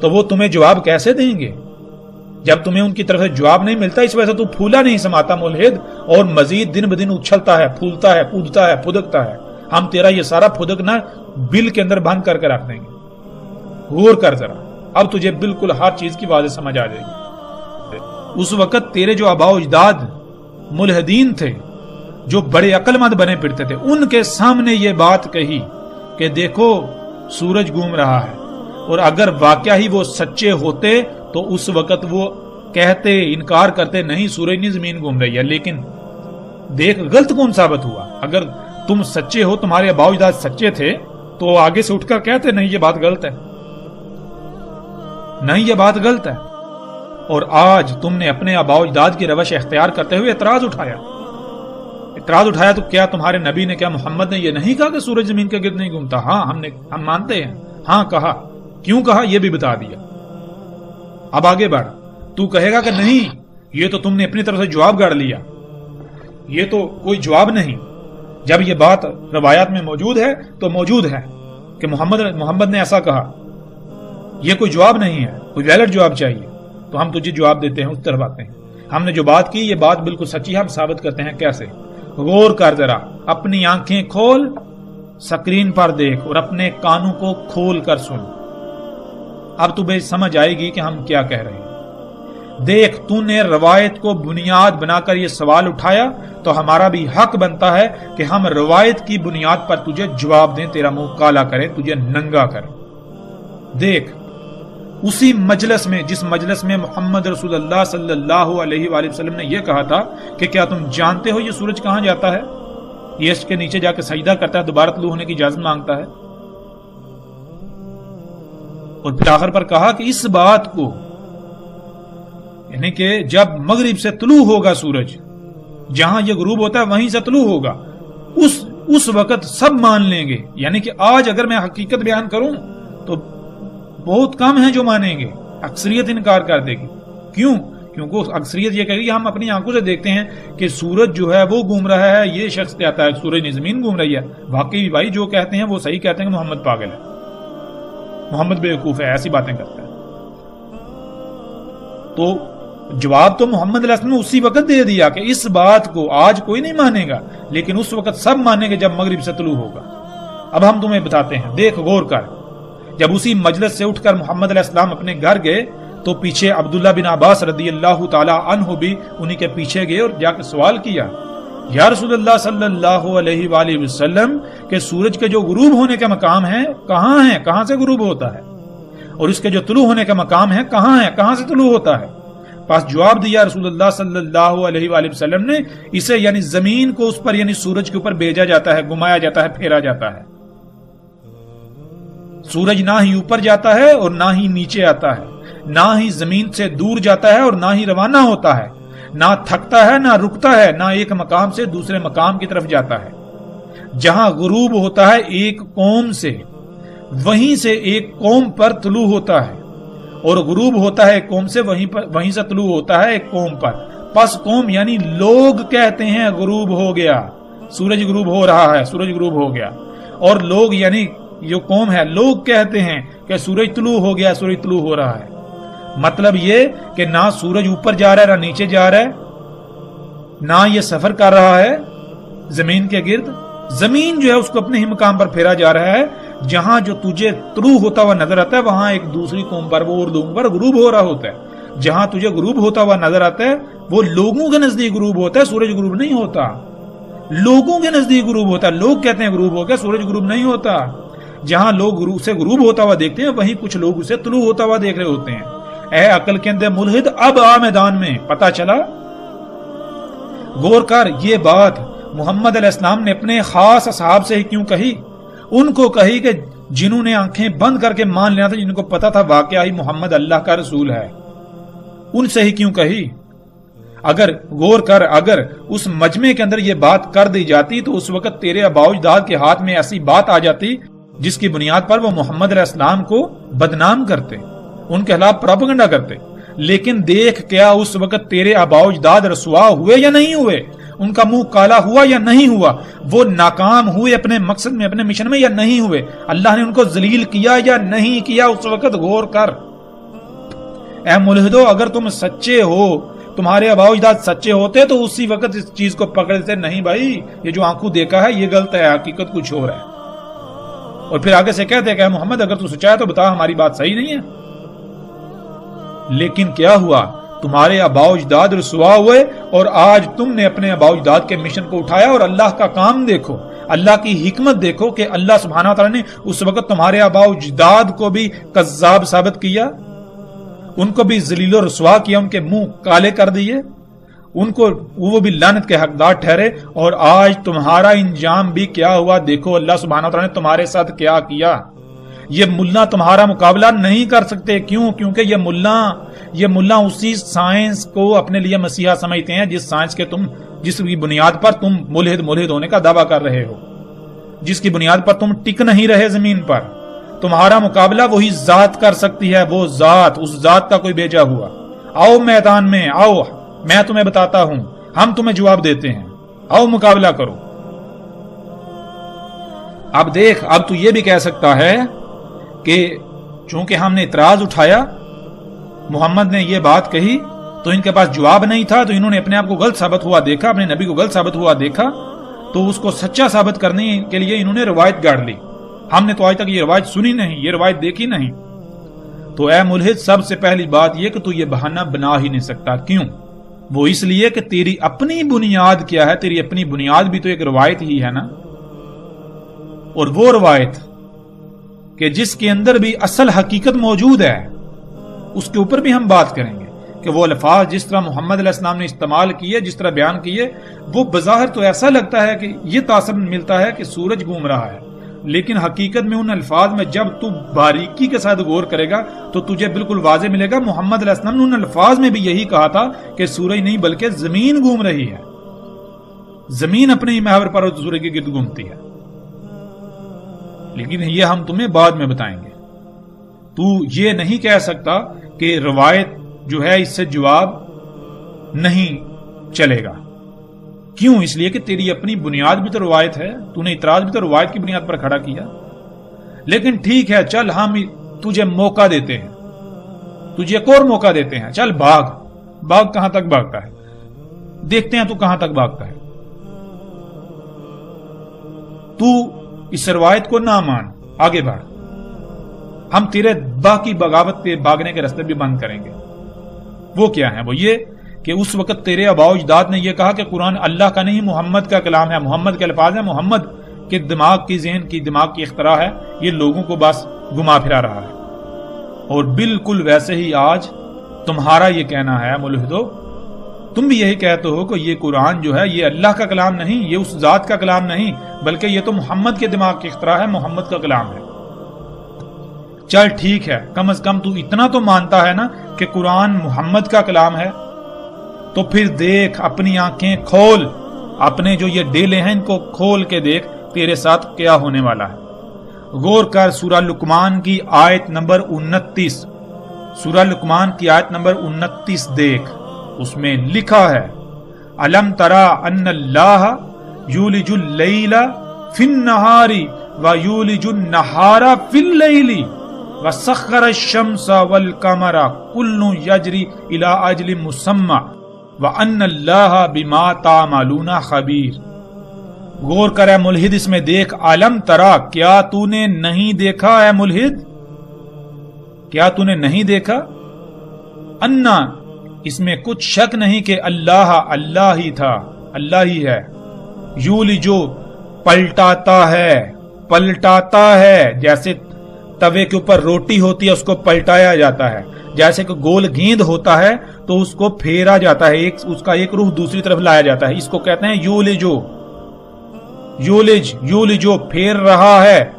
تو وہ تمہیں جواب کیسے دیں گے جب تمہیں ان کی طرف سے جواب نہیں ملتا؟ اس وجہ سے تو پھولا نہیں سماتا ملحد، اور مزید دن بدن اچھلتا ہے، پھولتا ہے، کودتا ہے، پھدکتا ہے۔ ہم تیرا یہ سارا پھدکنا بل کے اندر بند کر کے رکھ دیں گے۔ غور کر ذرا، اب تجھے بالکل ہر چیز کی واضح سمجھ آ جائے گی۔ اس وقت تیرے جو آباء و اجداد ملحدین تھے جو بڑے عقل مند بنے پھرتے تھے، ان کے سامنے یہ بات کہی کہ دیکھو سورج گھوم رہا ہے، اور اگر واقعہ ہی وہ سچے ہوتے تو اس وقت وہ کہتے، انکار کرتے، نہیں سورج نہیں زمین گھوم رہی ہے۔ لیکن دیکھ غلط کون ثابت ہوا؟ اگر تم سچے ہو، تمہارے آباء و اجداد سچے تھے، تو آگے سے اٹھ کر کہتے نہیں یہ بات غلط ہے، نہیں یہ بات غلط ہے۔ اور آج تم نے اپنے آباء و اجداد کی روش اختیار کرتے ہوئے اعتراض اٹھایا تو کیا تمہارے نبی نے، کیا محمد نے یہ نہیں کہا کہ سورج زمین کے گرد نہیں گھومتا؟ ہاں ہم مانتے ہیں، ہاں کہا، کیوں کہا یہ بھی بتا دیا۔ اب آگے بڑھ. تو کہے گا کہ نہیں یہ تو تم نے اپنی طرف سے جواب گاڑ لیا, یہ تو کوئی جواب نہیں. جب یہ بات روایات میں موجود ہے تو موجود ہے کہ محمد نے ایسا کہا, یہ کوئی جواب نہیں ہے, کوئی ویلڈ جواب چاہیے. تو ہم تجھے جواب دیتے ہیں, اس طرف آتے ہیں. ہم نے جو بات کی یہ بات بالکل سچی ہے, ہم ثابت کرتے ہیں کیسے. غور کر ذرا, اپنی آنکھیں کھول, سکرین پر دیکھ اور اپنے کانوں کو کھول کر سن. اب تمہیں سمجھ آئے گی کہ ہم کیا کہہ رہے ہیں. دیکھ, تو نے روایت کو بنیاد بنا کر یہ سوال اٹھایا تو ہمارا بھی حق بنتا ہے کہ ہم روایت کی بنیاد پر تجھے جواب دیں, تیرا منہ کالا کریں, تجھے ننگا کریں. دیکھ, اسی مجلس میں جس مجلس میں محمد رسول اللہ صلی اللہ علیہ وآلہ وسلم نے یہ کہا تھا کہ کیا تم جانتے ہو یہ سورج کہاں جاتا ہے, یہ اس کے نیچے جا کے سجدہ کرتا ہے, دوبارہ طلوع ہونے کی اجازت مانگتا ہے. اور پھر آخر پر کہا کہ اس بات کو, یعنی کہ جب مغرب سے طلوع ہوگا سورج, جہاں یہ غروب ہوتا ہے وہیں سے طلوع ہوگا, اس وقت سب مان لیں گے. یعنی کہ آج اگر میں حقیقت بیان کروں تو بہت کم ہیں جو مانیں گے, اکثریت انکار کر دے گی. کیوں؟ کیونکہ اکثریت یہ کہے گی ہم اپنی آنکھوں سے دیکھتے ہیں کہ سورج جو ہے وہ گھوم رہا ہے, یہ شخص کہتا ہے سورج نہیں زمین گھوم رہی ہے. واقعی بھائی جو کہتے ہیں وہ صحیح کہتے ہیں کہ محمد پاگل ہے, محمد بیوقوف ہے, ایسی باتیں کرتا ہے. تو جواب تو محمد علیہ السلام نے اسی وقت دے دیا کہ اس بات کو آج کوئی نہیں مانے گا, لیکن اس وقت سب مانیں گے جب مغرب سے طلوع ہوگا. اب ہم تمہیں بتاتے ہیں, دیکھ غور کر. جب اسی مجلس سے اٹھ کر محمد علیہ السلام اپنے گھر گئے تو پیچھے عبداللہ بن عباس رضی اللہ تعالی عنہ بھی انہی کے پیچھے گئے اور جا کے سوال کیا, یا رسول اللہ صلی اللہ علیہ وآلہ وسلم کہ سورج کے جو غروب ہونے کے مقام ہیں کہاں ہیں, کہاں سے غروب ہوتا ہے, اور اس کے جو طلوع ہونے کا مقام ہے کہاں ہے, کہاں سے طلوع ہوتا ہے. پاس جواب دیا رسول اللہ صلی اللہ علیہ وآلہ وسلم نے, اسے یعنی زمین کو اس پر یعنی سورج کے اوپر بھیجا جاتا ہے, گھمایا جاتا ہے, پھیرا جاتا ہے. سورج نہ ہی اوپر جاتا ہے اور نہ ہی نیچے آتا ہے, نہ ہی زمین سے دور جاتا ہے اور نہ ہی روانہ ہوتا ہے, نہ تھکتا ہے نہ رکتا ہے, نہ ایک مقام سے دوسرے مقام کی طرف جاتا ہے. جہاں غروب ہوتا ہے ایک قوم سے, وہیں سے ایک قوم پر طلوع ہوتا ہے, اور غروب ہوتا ہے ایک قوم سے, وہیں سے طلوع ہوتا ہے ایک قوم پر. پس قوم یعنی لوگ کہتے ہیں غروب ہو گیا, سورج غروب ہو رہا ہے, سورج غروب ہو گیا. اور لوگ یعنی جو قوم ہے لوگ کہتے ہیں کہ سورج طلوع ہو گیا, سورج طلوع ہو رہا ہے. مطلب یہ کہ نہ سورج اوپر جا رہا ہے نہ نیچے جا رہا ہے, نہ یہ سفر کر رہا ہے زمین کے گرد. زمین جو ہے اس کو اپنے ہی مقام پر پھیرا جا رہا ہے. جہاں جو تجھے طلوع ہوتا ہوا نظر آتا ہے وہاں ایک دوسری قوم پر, وہ اردو پر غروب ہو رہا ہوتا ہے. جہاں تجھے غروب ہوتا ہوا نظر آتا ہے وہ لوگوں کے نزدیک غروب ہوتا ہے, سورج غروب نہیں ہوتا. لوگوں کے نزدیک غروب ہوتا ہے, لوگ کہتے ہیں غروب ہو گیا, سورج غروب نہیں ہوتا. جہاں لوگ اسے غروب ہوتا ہوا دیکھتے ہیں وہیں کچھ لوگ اسے طلوع ہوتا ہوا دیکھ رہے ہوتے ہیں. اے عقل کے اندر ملحد, اب آ میدان میں, پتا چلا. غور کر, یہ بات محمد علیہ السلام نے اپنے خاص اصحاب سے ہی کیوں کہی؟ ان کو کہی کہ جنہوں نے آنکھیں بند کر کے مان لینا تھا, جن کو پتا تھا واقعہ ہی محمد اللہ کا رسول ہے, ان سے ہی کیوں کہی؟ اگر غور کر, اگر اس مجمع کے اندر یہ بات کر دی جاتی تو اس وقت تیرے آباء و اجداد کے ہاتھ میں ایسی بات آ جاتی جس کی بنیاد پر وہ محمد علیہ السلام کو بدنام کرتے, ان کے خلاف پروپیگنڈا کرتے. لیکن دیکھ کیا اس وقت تیرے آباء و اجداد رسوا ہوئے یا نہیں ہوئے, ان کا منہ کالا ہوا یا نہیں ہوا, وہ ناکام ہوئے اپنے مقصد میں, اپنے مشن میں یا نہیں ہوئے, اللہ نے ان کو ذلیل کیا یا نہیں کیا, اس وقت غور کر. اے ملحدو, اگر تم سچے ہو, تمہارے آباء و اجداد سچے ہوتے تو اسی وقت اس چیز کو پکڑتے, نہیں بھائی یہ جو آنکھوں دیکھا ہے یہ غلط ہے, حقیقت کچھ اور ہے. اور پھر آگے سے کہتے کہ محمد اگر تو سچا ہے تو بتا ہماری بات صحیح نہیں ہے. لیکن کیا ہوا, تمہارے آباء و اجداد رسوا ہوئے اور آج تم نے اپنے آباء و اجداد کے مشن کو اٹھایا. اور اللہ کا کام دیکھو, اللہ کی حکمت دیکھو کہ اللہ سبحانہ وتعالی نے اس وقت تمہارے آباء و اجداد کو بھی کذاب ثابت کیا, ان کو بھی ذلیل و رسوا کیا, ان کے منہ کالے کر دیے, ان کو وہ بھی لعنت کے حقدار ٹھہرے. اور آج تمہارا انجام بھی کیا ہوا دیکھو, اللہ سبحانہ وتعالی نے تمہارے ساتھ کیا کیا. یہ ملا تمہارا مقابلہ نہیں کر سکتے. کیوں؟ کیونکہ یہ ملا اسی سائنس کو اپنے لیے مسیحا سمجھتے ہیں جس کی بنیاد پر تم ملحد ہونے کا دعویٰ کر رہے ہو, جس کی بنیاد پر تم ٹک نہیں رہے زمین پر. تمہارا مقابلہ وہی ذات کر سکتی ہے، وہ ذات، اس ذات کا کوئی بھیجا ہوا۔ آؤ میدان میں آؤ، میں تمہیں بتاتا ہوں، ہم تمہیں جواب دیتے ہیں، آؤ مقابلہ کرو۔ اب دیکھ، اب تو یہ بھی کہہ سکتا ہے کہ چونکہ ہم نے اعتراض اٹھایا، محمد نے یہ بات کہی تو ان کے پاس جواب نہیں تھا، تو انہوں نے اپنے آپ کو غلط ثابت ہوا دیکھا، اپنے نبی کو غلط ثابت ہوا دیکھا، تو اس کو سچا ثابت کرنے کے لیے انہوں نے روایت گاڑ لی۔ ہم نے تو آج تک یہ روایت سنی نہیں، یہ روایت دیکھی نہیں۔ تو اے ملحد، سب سے پہلی بات یہ کہ تو یہ بہانہ بنا ہی نہیں سکتا۔ کیوں؟ وہ اس لیے کہ تیری اپنی بنیاد کیا ہے، تیری اپنی بنیاد بھی تو ایک روایت ہی ہے نا، اور وہ روایت کہ جس کے اندر بھی اصل حقیقت موجود ہے، اس کے اوپر بھی ہم بات کریں گے کہ وہ الفاظ جس طرح محمد علیہ السلام نے استعمال کیے، جس طرح بیان کیے، وہ بظاہر تو ایسا لگتا ہے کہ یہ تاثر ملتا ہے کہ سورج گھوم رہا ہے، لیکن حقیقت میں ان الفاظ میں جب تو باریکی کے ساتھ غور کرے گا تو تجھے بالکل واضح ملے گا محمد علیہ السلام نے ان الفاظ میں بھی یہی کہا تھا کہ سورج نہیں بلکہ زمین گھوم رہی ہے، زمین اپنے ہی محور پر سورج کے گرد گھومتی ہے۔ لیکن یہ ہم تمہیں بعد میں بتائیں گے۔ تو یہ نہیں کہہ سکتا کہ روایت جو ہے اس سے جواب نہیں چلے گا۔ کیوں؟ اس لیے کہ تیری اپنی بنیاد بھی تو روایت ہے، تو نے اعتراض بھی تو روایت کی بنیاد پر کھڑا کیا۔ لیکن ٹھیک ہے، چل ہم تجھے موقع دیتے ہیں، تجھے ایک اور موقع دیتے ہیں، چل بھاگ کہاں تک بھاگتا ہے، دیکھتے ہیں تو کہاں تک بھاگتا ہے۔ تو اس روایت کو نہ مان، آگے بڑھ، ہم تیرے باقی بغاوت پہ بھاگنے کے راستے بھی بند کریں گے۔ وہ کیا ہے؟ وہ یہ کہ اس وقت تیرے آباء و اجداد نے یہ کہا کہ قرآن اللہ کا نہیں، محمد کا کلام ہے، محمد کے الفاظ ہیں، محمد کے دماغ کی، ذہن کی، دماغ کی اختراع ہے، یہ لوگوں کو بس گما پھرا رہا ہے۔ اور بالکل ویسے ہی آج تمہارا یہ کہنا ہے ملحدو، تم بھی یہی کہتے ہو کہ یہ قرآن جو ہے یہ اللہ کا کلام نہیں، یہ اس ذات کا کلام نہیں، بلکہ یہ تو محمد کے دماغ کی اختراع ہے، محمد کا کلام ہے۔ چل ٹھیک ہے، کم از کم تو اتنا تو مانتا ہے نا کہ قرآن محمد کا کلام ہے، تو پھر دیکھ، اپنی آنکھیں کھول، اپنے جو یہ ڈیلے ہیں ان کو کھول کے دیکھ تیرے ساتھ کیا ہونے والا ہے۔ غور کر سورہ لقمان کی آیت نمبر 29، سورہ لقمان کی آیت نمبر 29 دیکھ، اس میں لکھا ہے الم ترا ان اللہ یولج اللیل فی النہار ویولج النہار فی اللیل وسخر الشمس والقمر کل یجری الی اجل مسمى وان اللہ بما تعملون خبیر۔ غور کر اے ملحد، اس میں دیکھ، علم ترا، کیا تو نے نہیں دیکھا اے ملحد، کیا تو نے نہیں دیکھا؟ انا، اس میں کچھ شک نہیں کہ اللہ، اللہ ہی تھا، اللہ ہی ہے، یولجو، پلٹاتا ہے، جیسے توے کے اوپر روٹی ہوتی ہے اس کو پلٹایا جاتا ہے، جیسے کہ گول گیند ہوتا ہے تو اس کو پھیرا جاتا ہے، اس کا ایک روح دوسری طرف لایا جاتا ہے، اس کو کہتے ہیں یولجو، پھیر رہا ہے،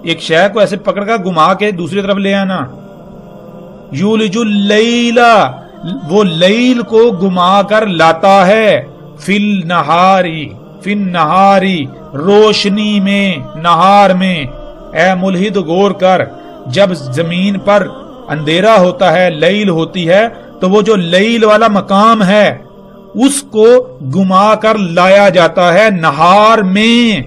ایک شے کو ایسے پکڑ کر گھما کے دوسری طرف لے آنا۔ یولج اللیل، وہ لیل کو گھما کر لاتا ہے، فی النہاری، روشنی میں، نہار میں۔ اے ملحد غور کر، جب زمین پر اندھیرا ہوتا ہے، لیل ہوتی ہے، تو وہ جو لیل والا مقام ہے اس کو گما کر لایا جاتا ہے نہار میں۔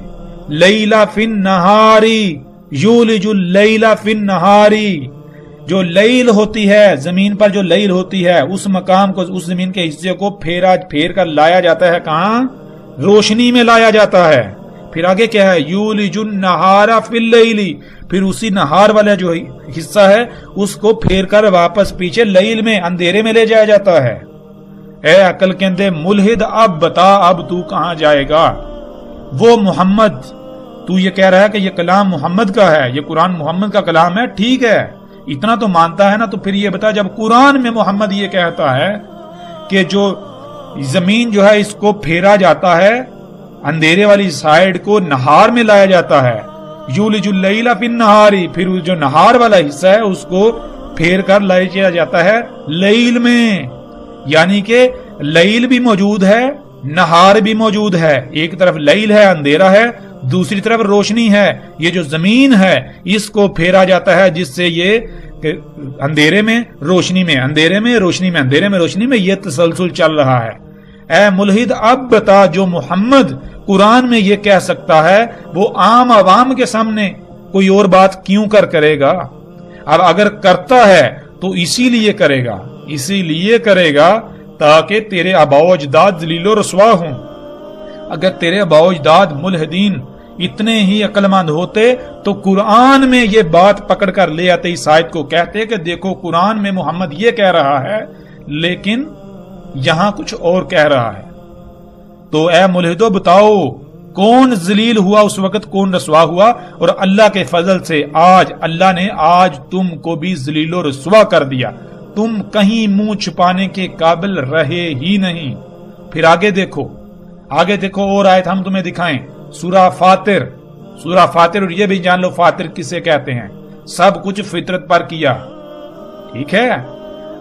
لیلا فی النہاری، یولج اللیل فی النہاری، جو لیل ہوتی ہے زمین پر، جو لیل ہوتی ہے اس مقام کو، اس زمین کے حصے کو پھیر کر لایا جاتا ہے، کہاں؟ روشنی میں لایا جاتا ہے۔ پھر آگے کیا ہے؟ یولج النہار فی اللیل، پھر اسی نہار والا جو حصہ ہے اس کو پھیر کر واپس پیچھے لیل میں، اندھیرے میں لے جایا جاتا ہے۔ اے عقل کے اندھے ملحد، اب بتا، اب تو کہاں جائے گا؟ وہ محمد، تو یہ کہہ رہا ہے کہ یہ کلام محمد کا ہے، یہ قرآن محمد کا کلام ہے، ٹھیک ہے، اتنا تو مانتا ہے نا، تو پھر یہ بتا، جب قرآن میں محمد یہ کہتا ہے کہ جو زمین جو ہے اس کو پھیرا جاتا ہے، اندھیرے والی سائیڈ کو نہار میں لایا جاتا ہے، یولج اللیل فی النہار، پھر جو نہار والا حصہ ہے اس کو پھیر کر لایا جاتا ہے لیل میں، یعنی کہ لیل بھی موجود ہے، نہار بھی موجود ہے، ایک طرف لیل ہے، اندھیرا ہے، دوسری طرف روشنی ہے، یہ جو زمین ہے اس کو پھیرا جاتا ہے، جس سے یہ اندھیرے میں روشنی میں، اندھیرے میں روشنی میں، اندھیرے میں روشنی میں یہ تسلسل چل رہا ہے۔ اے ملحد اب بتا، جو محمد قرآن میں یہ کہہ سکتا ہے وہ عام عوام کے سامنے کوئی اور بات کیوں کرے گا؟ اب اگر کرتا ہے تو اسی لیے کرے گا تاکہ تیرے آباء و اجداد ذلیل و رسوا ہوں۔ اگر تیرے آباء و اجداد ملحدین اتنے ہی عقل مند ہوتے تو قرآن میں یہ بات پکڑ کر لے آتے، اس آیت کو کہتے کہ دیکھو قرآن میں محمد یہ کہہ رہا ہے لیکن یہاں کچھ اور کہہ رہا ہے۔ تو اے ملحدو بتاؤ کون ذلیل ہوا اس وقت، کون رسوا ہوا؟ اور اللہ کے فضل سے اللہ نے آج تم کو بھی ذلیل و رسوا کر دیا، تم کہیں منہ چھپانے کے قابل رہے ہی نہیں۔ پھر آگے دیکھو اور آیت ہم تمہیں دکھائیں، سورہ فاطر، اور یہ بھی جان لو فاطر کسے کہتے ہیں، سب کچھ فطرت پر کیا، ٹھیک ہے؟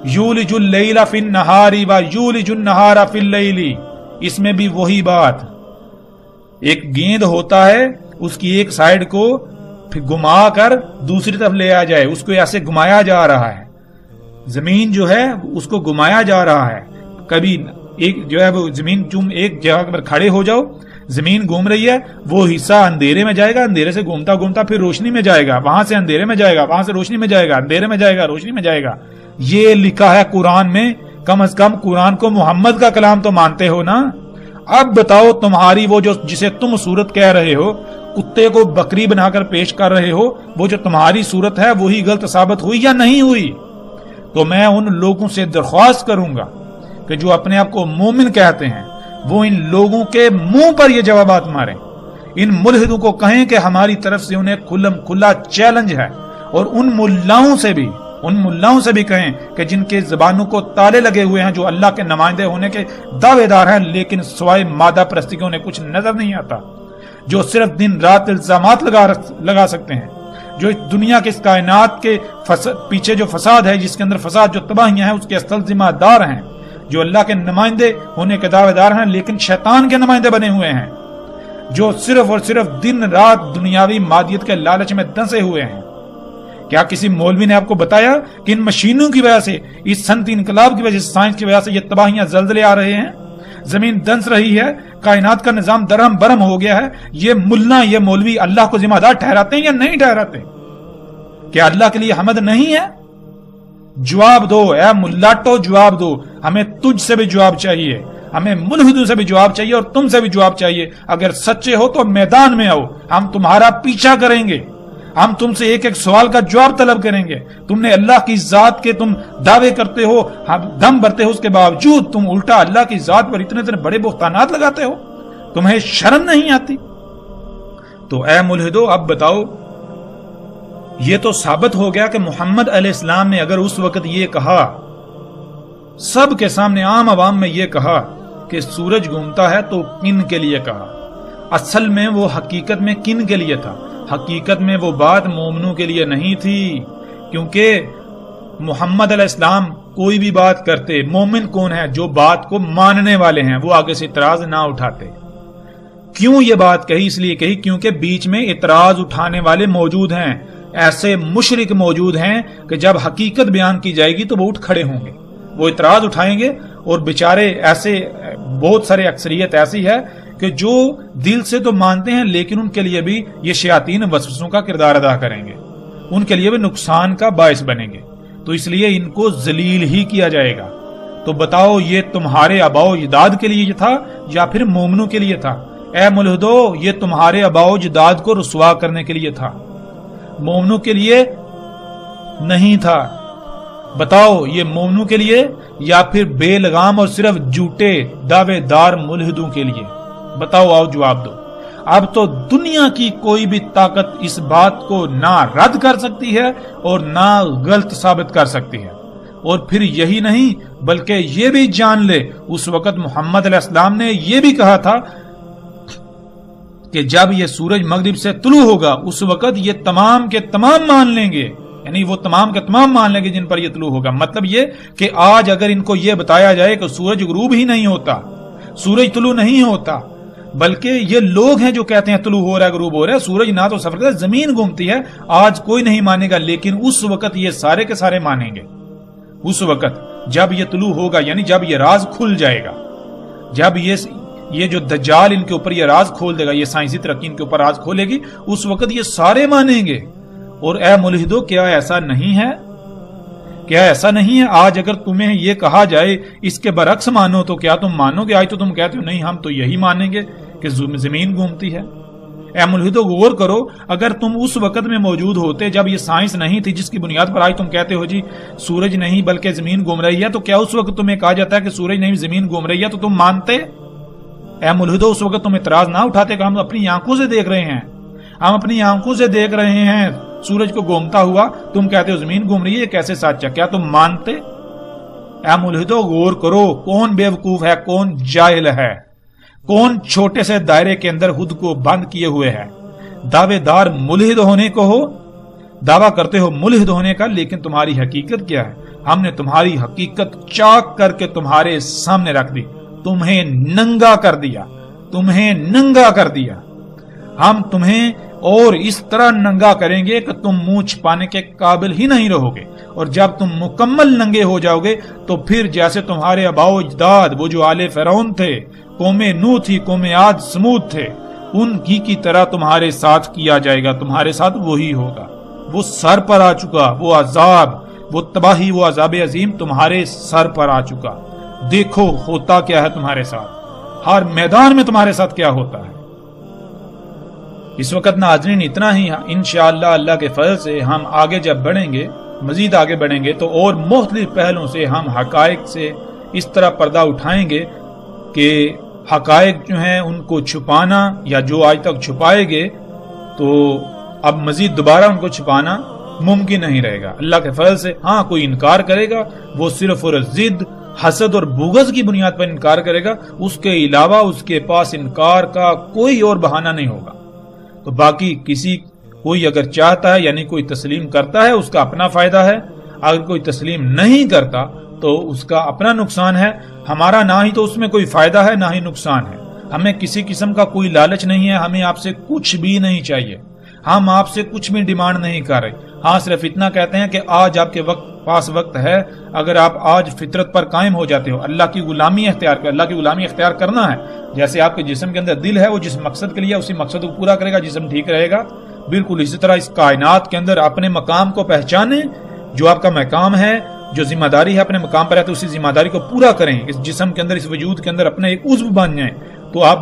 یولج اللیل فی النہار و یولج النہار فی اللیل، اس میں بھی وہی بات، ایک گیند ہوتا ہے اس کی ایک سائیڈ کو پھر گما کر دوسری طرف لے آ جائے، اس کو ایسے گمایا جا رہا ہے، زمین جو ہے اس کو گمایا جا رہا ہے، کبھی ایک جو ہے وہ زمین تم ایک جگہ پر کھڑے ہو جاؤ، زمین گھوم رہی ہے، وہ حصہ اندھیرے میں جائے گا، اندھیرے سے گھومتا گھومتا پھر روشنی میں جائے گا، وہاں سے اندھیرے میں جائے گا، وہاں سے روشنی میں جائے گا، اندھیرے میں جائے گا، روشنی میں جائے گا۔ یہ لکھا ہے قرآن میں، کم از کم قرآن کو محمد کا کلام تو مانتے ہو نا؟ اب بتاؤ تمہاری وہ جو جسے تم صورت کہہ رہے ہو، کتے کو بکری بنا کر پیش کر رہے ہو، وہ جو تمہاری صورت ہے وہی غلط ثابت ہوئی یا نہیں ہوئی؟ تو میں ان لوگوں سے درخواست کروں گا کہ جو اپنے آپ کو مومن کہتے ہیں وہ ان لوگوں کے منہ پر یہ جوابات ماریں، ان ملحدوں کو کہیں کہ ہماری طرف سے انہیں کھلا چیلنج ہے، اور ان ملاؤں سے بھی کہیں کہ جن کے زبانوں کو تالے لگے ہوئے ہیں، جو اللہ کے نمائندے ہونے کے دعوے دار ہیں لیکن سوائے مادہ پرستی کے انہیں کچھ نظر نہیں آتا، جو صرف دن رات الزامات لگا سکتے ہیں، جو اس دنیا کے اس کائنات کے پیچھے جو فساد ہے، جس کے اندر فساد جو تباہیاں ہیں، اس کے اصل ذمہ دار ہیں، جو اللہ کے نمائندے ہونے کے دعوے دار ہیں لیکن شیطان کے نمائندے بنے ہوئے ہیں، جو صرف اور صرف دن رات دنیاوی مادیت کے لالچ میں دنسے ہوئے ہیں۔ کیا کسی مولوی نے آپ کو بتایا کہ ان مشینوں کی وجہ سے، اس صنعتی انقلاب کی وجہ سے، سائنس کی وجہ سے یہ تباہیاں زلزلے آ رہے ہیں، زمین دنس رہی ہے، کائنات کا نظام درہم برہم ہو گیا ہے؟ یہ مولوی اللہ کو ذمہ دار ٹھہراتے ہیں یا نہیں ٹھہراتے؟ کیا اللہ کے لیے حمد نہیں ہے؟ جواب دو اے ملاٹو، جواب دو، ہمیں تجھ سے بھی جواب چاہیے، ہمیں ملحدوں سے بھی جواب چاہیے اور تم سے بھی جواب چاہیے۔ اگر سچے ہو تو میدان میں آؤ، ہم تمہارا پیچھا کریں گے، ہم تم سے ایک ایک سوال کا جواب طلب کریں گے۔ تم نے اللہ کی ذات کے تم دعوے کرتے ہو، دم بھرتے ہو، اس کے باوجود تم الٹا اللہ کی ذات پر اتنے بڑے بہتانات لگاتے ہو، تمہیں شرم نہیں آتی؟ تو اے ملحدو اب بتاؤ، یہ تو ثابت ہو گیا کہ محمد علیہ السلام نے اگر اس وقت یہ کہا، سب کے سامنے عام عوام میں یہ کہا کہ سورج گھومتا ہے، تو کن کے لیے کہا؟ اصل میں وہ حقیقت میں کن کے لیے تھا؟ حقیقت میں وہ بات مومنوں کے لیے نہیں تھی، کیونکہ محمد علیہ السلام کوئی بھی بات کرتے، مومن کون ہے؟ جو بات کو ماننے والے ہیں، وہ آگے سے اعتراض نہ اٹھاتے۔ کیوں یہ بات کہی؟ اس لیے کہی کیونکہ بیچ میں اعتراض اٹھانے والے موجود ہیں، ایسے مشرک موجود ہیں کہ جب حقیقت بیان کی جائے گی تو وہ اٹھ کھڑے ہوں گے، وہ اعتراض اٹھائیں گے، اور بیچارے ایسے بہت سارے اکثریت ایسی ہے کہ جو دل سے تو مانتے ہیں لیکن ان کے لیے بھی یہ شیاطین وسوسوں کا کردار ادا کریں گے، ان کے لیے بھی نقصان کا باعث بنیں گے، تو اس لیے ان کو ذلیل ہی کیا جائے گا۔ تو بتاؤ یہ تمہارے آباء و اجداد کے لیے تھا یا پھر مومنوں کے لیے تھا؟ اے ملحدو یہ تمہارے آباء و اجداد کو رسوا کرنے کے لیے تھا، مومنوں کے لیے نہیں تھا۔ بتاؤ یہ مومنوں کے لیے یا پھر بے لگام اور صرف جھوٹے دعوے دار ملحدوں کے لیے؟ بتاؤ، آؤ جواب دو۔ اب تو دنیا کی کوئی بھی طاقت اس بات کو نہ رد کر سکتی ہے اور نہ غلط ثابت کر سکتی ہے۔ اور پھر یہی نہیں بلکہ یہ بھی جان لے، اس وقت محمد علیہ السلام نے یہ بھی کہا تھا کہ جب یہ سورج مغرب سے طلوع ہوگا اس وقت یہ تمام کے تمام مان لیں گے، یعنی وہ تمام کے تمام مان لیں گے جن پر یہ طلوع ہوگا۔ مطلب یہ کہ آج اگر ان کو یہ بتایا جائے کہ سورج غروب ہی نہیں ہوتا، سورج طلوع نہیں ہوتا، بلکہ یہ لوگ ہیں جو کہتے ہیں طلوع ہو رہا ہے غروب ہو رہا ہے، سورج نہ تو سفر کرتا ہے، زمین گھومتی ہے، آج کوئی نہیں مانے گا، لیکن اس وقت یہ سارے کے سارے مانیں گے۔ اس وقت جب یہ طلوع ہوگا، یعنی جب یہ راز کھل جائے گا، جب یہ جو دجال ان کے اوپر یہ راز کھول دے گا، یہ سائنسی ترقی ان کے اوپر راز کھولے گی، اس وقت یہ سارے مانیں گے۔ اور اے ملحدو، کیا ایسا نہیں ہے؟ کیا ایسا نہیں ہے؟ آج اگر تمہیں یہ کہا جائے اس کے برعکس مانو تو کیا تم مانو گے؟ آج تو تم کہتے ہو نہیں ہم تو یہی مانیں گے کہ زمین گھومتی ہے۔ اے ملحدو غور کرو، اگر تم اس وقت میں موجود ہوتے جب یہ سائنس نہیں تھی جس کی بنیاد پر آج تم کہتے ہو جی سورج نہیں بلکہ زمین گھوم رہی ہے، تو کیا اس وقت تمہیں کہا جاتا ہے کہ سورج نہیں زمین گھوم رہی ہے تو تم مانتے؟ اے ملحدو، اس وقت تم اعتراض نہ اٹھاتے کہ ہم اپنی آنکھوں سے دیکھ رہے ہیں، ہم اپنی آنکھوں سے دیکھ رہے ہیں سورج کو گھومتا ہوا، تم کہتے ہو زمین گھوم رہی ہے، کیسے سچ ہے؟ کیا تم مانتے؟ اے ملحدو غور کرو، کون بے وقوف ہے، کون جاہل ہے، کون چھوٹے سے دائرے کے اندر خود کو بند کیے ہوئے ہے۔ دعوے دار ملحد ہونے کو ہو، دعویٰ کرتے ہو ملحد ہونے کا، لیکن تمہاری حقیقت کیا ہے؟ ہم نے تمہاری حقیقت چاک کر کے تمہارے سامنے رکھ دی، تمہیں ننگا کر دیا، تمہیں ننگا کر دیا۔ ہم تمہیں اور اس طرح ننگا کریں گے کہ تم منہ چھپانے کے قابل ہی نہیں رہو گے، اور جب تم مکمل ننگے ہو جاؤ گے تو پھر جیسے تمہارے آباؤ اجداد وہ جو آل فرعون تھے، قوم نوح تھی، قوم عاد سمود تھے، ان کی طرح تمہارے ساتھ کیا جائے گا، تمہارے ساتھ وہی ہوگا۔ وہ سر پر آ چکا، وہ عذاب، وہ تباہی، وہ عذاب عظیم تمہارے سر پر آ چکا۔ دیکھو ہوتا کیا ہے تمہارے ساتھ، ہر میدان میں تمہارے ساتھ کیا ہوتا ہے۔ اس وقت ناظرین اتنا ہی، انشاءاللہ اللہ کے فضل سے ہم آگے جب بڑھیں گے، مزید آگے بڑھیں گے تو اور مختلف پہلوں سے ہم حقائق سے اس طرح پردہ اٹھائیں گے کہ حقائق جو ہیں ان کو چھپانا یا جو آج تک چھپائے گے تو اب مزید دوبارہ ان کو چھپانا ممکن نہیں رہے گا اللہ کے فضل سے۔ ہاں کوئی انکار کرے گا، وہ صرف اور ضد، حسد اور بغض کی بنیاد پر انکار کرے گا، اس کے علاوہ اس کے پاس انکار کا کوئی اور بہانہ نہیں ہوگا۔ تو باقی کوئی اگر چاہتا ہے یعنی کوئی تسلیم کرتا ہے اس کا اپنا فائدہ ہے، اگر کوئی تسلیم نہیں کرتا تو اس کا اپنا نقصان ہے۔ ہمارا نہ ہی تو اس میں کوئی فائدہ ہے نہ ہی نقصان ہے، ہمیں کسی قسم کا کوئی لالچ نہیں ہے، ہمیں آپ سے کچھ بھی نہیں چاہیے، ہم آپ سے کچھ بھی ڈیمانڈ نہیں کر رہے۔ ہاں صرف اتنا کہتے ہیں کہ آج آپ کے پاس وقت ہے، اگر آپ آج فطرت پر قائم ہو جاتے ہو، اللہ کی غلامی اختیار کر، اللہ کی غلامی اختیار کرنا ہے، جیسے آپ کے جسم کے اندر دل ہے، وہ جس مقصد کے لیے اسی مقصد کو پورا کرے گا، جسم ٹھیک رہے گا، بالکل اسی طرح اس کائنات کے اندر اپنے مقام کو پہچانیں، جو آپ کا مقام ہے، جو ذمہ داری ہے اپنے مقام پر ہے تو اسی ذمہ داری کو پورا کریں، اس جسم کے اندر، اس وجود کے اندر اپنے ایک عضو بن جائیں تو آپ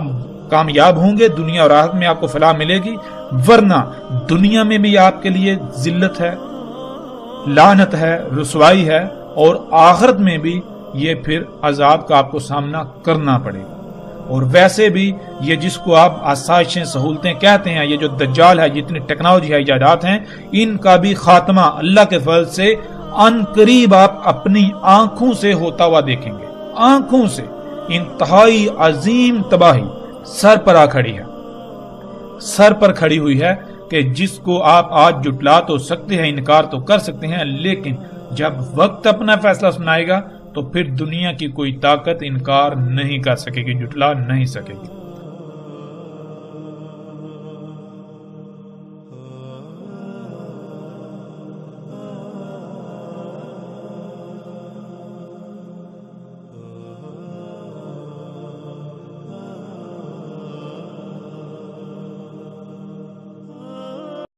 کامیاب ہوں گے، دنیا اور آخرت میں آپ کو فلاح ملے گی، ورنہ دنیا میں بھی آپ کے لیے ذلت ہے، لعنت ہے، رسوائی ہے، اور آخرت میں بھی یہ پھر عذاب کا آپ کو سامنا کرنا پڑے گا۔ اور ویسے بھی یہ جس کو آپ آسائشیں سہولتیں کہتے ہیں، یہ جو دجال ہے، جتنی ٹیکنالوجی ہے، ایجادات ہیں، ان کا بھی خاتمہ اللہ کے فضل سے ان قریب آپ اپنی آنکھوں سے ہوتا ہوا دیکھیں گے، آنکھوں سے۔ انتہائی عظیم تباہی سر پر آ کھڑی ہے، سر پر کھڑی ہوئی ہے کہ جس کو آپ آج جٹلا تو سکتے ہیں، انکار تو کر سکتے ہیں، لیکن جب وقت اپنا فیصلہ سنائے گا تو پھر دنیا کی کوئی طاقت انکار نہیں کر سکے گی، جٹلا نہیں سکے گی۔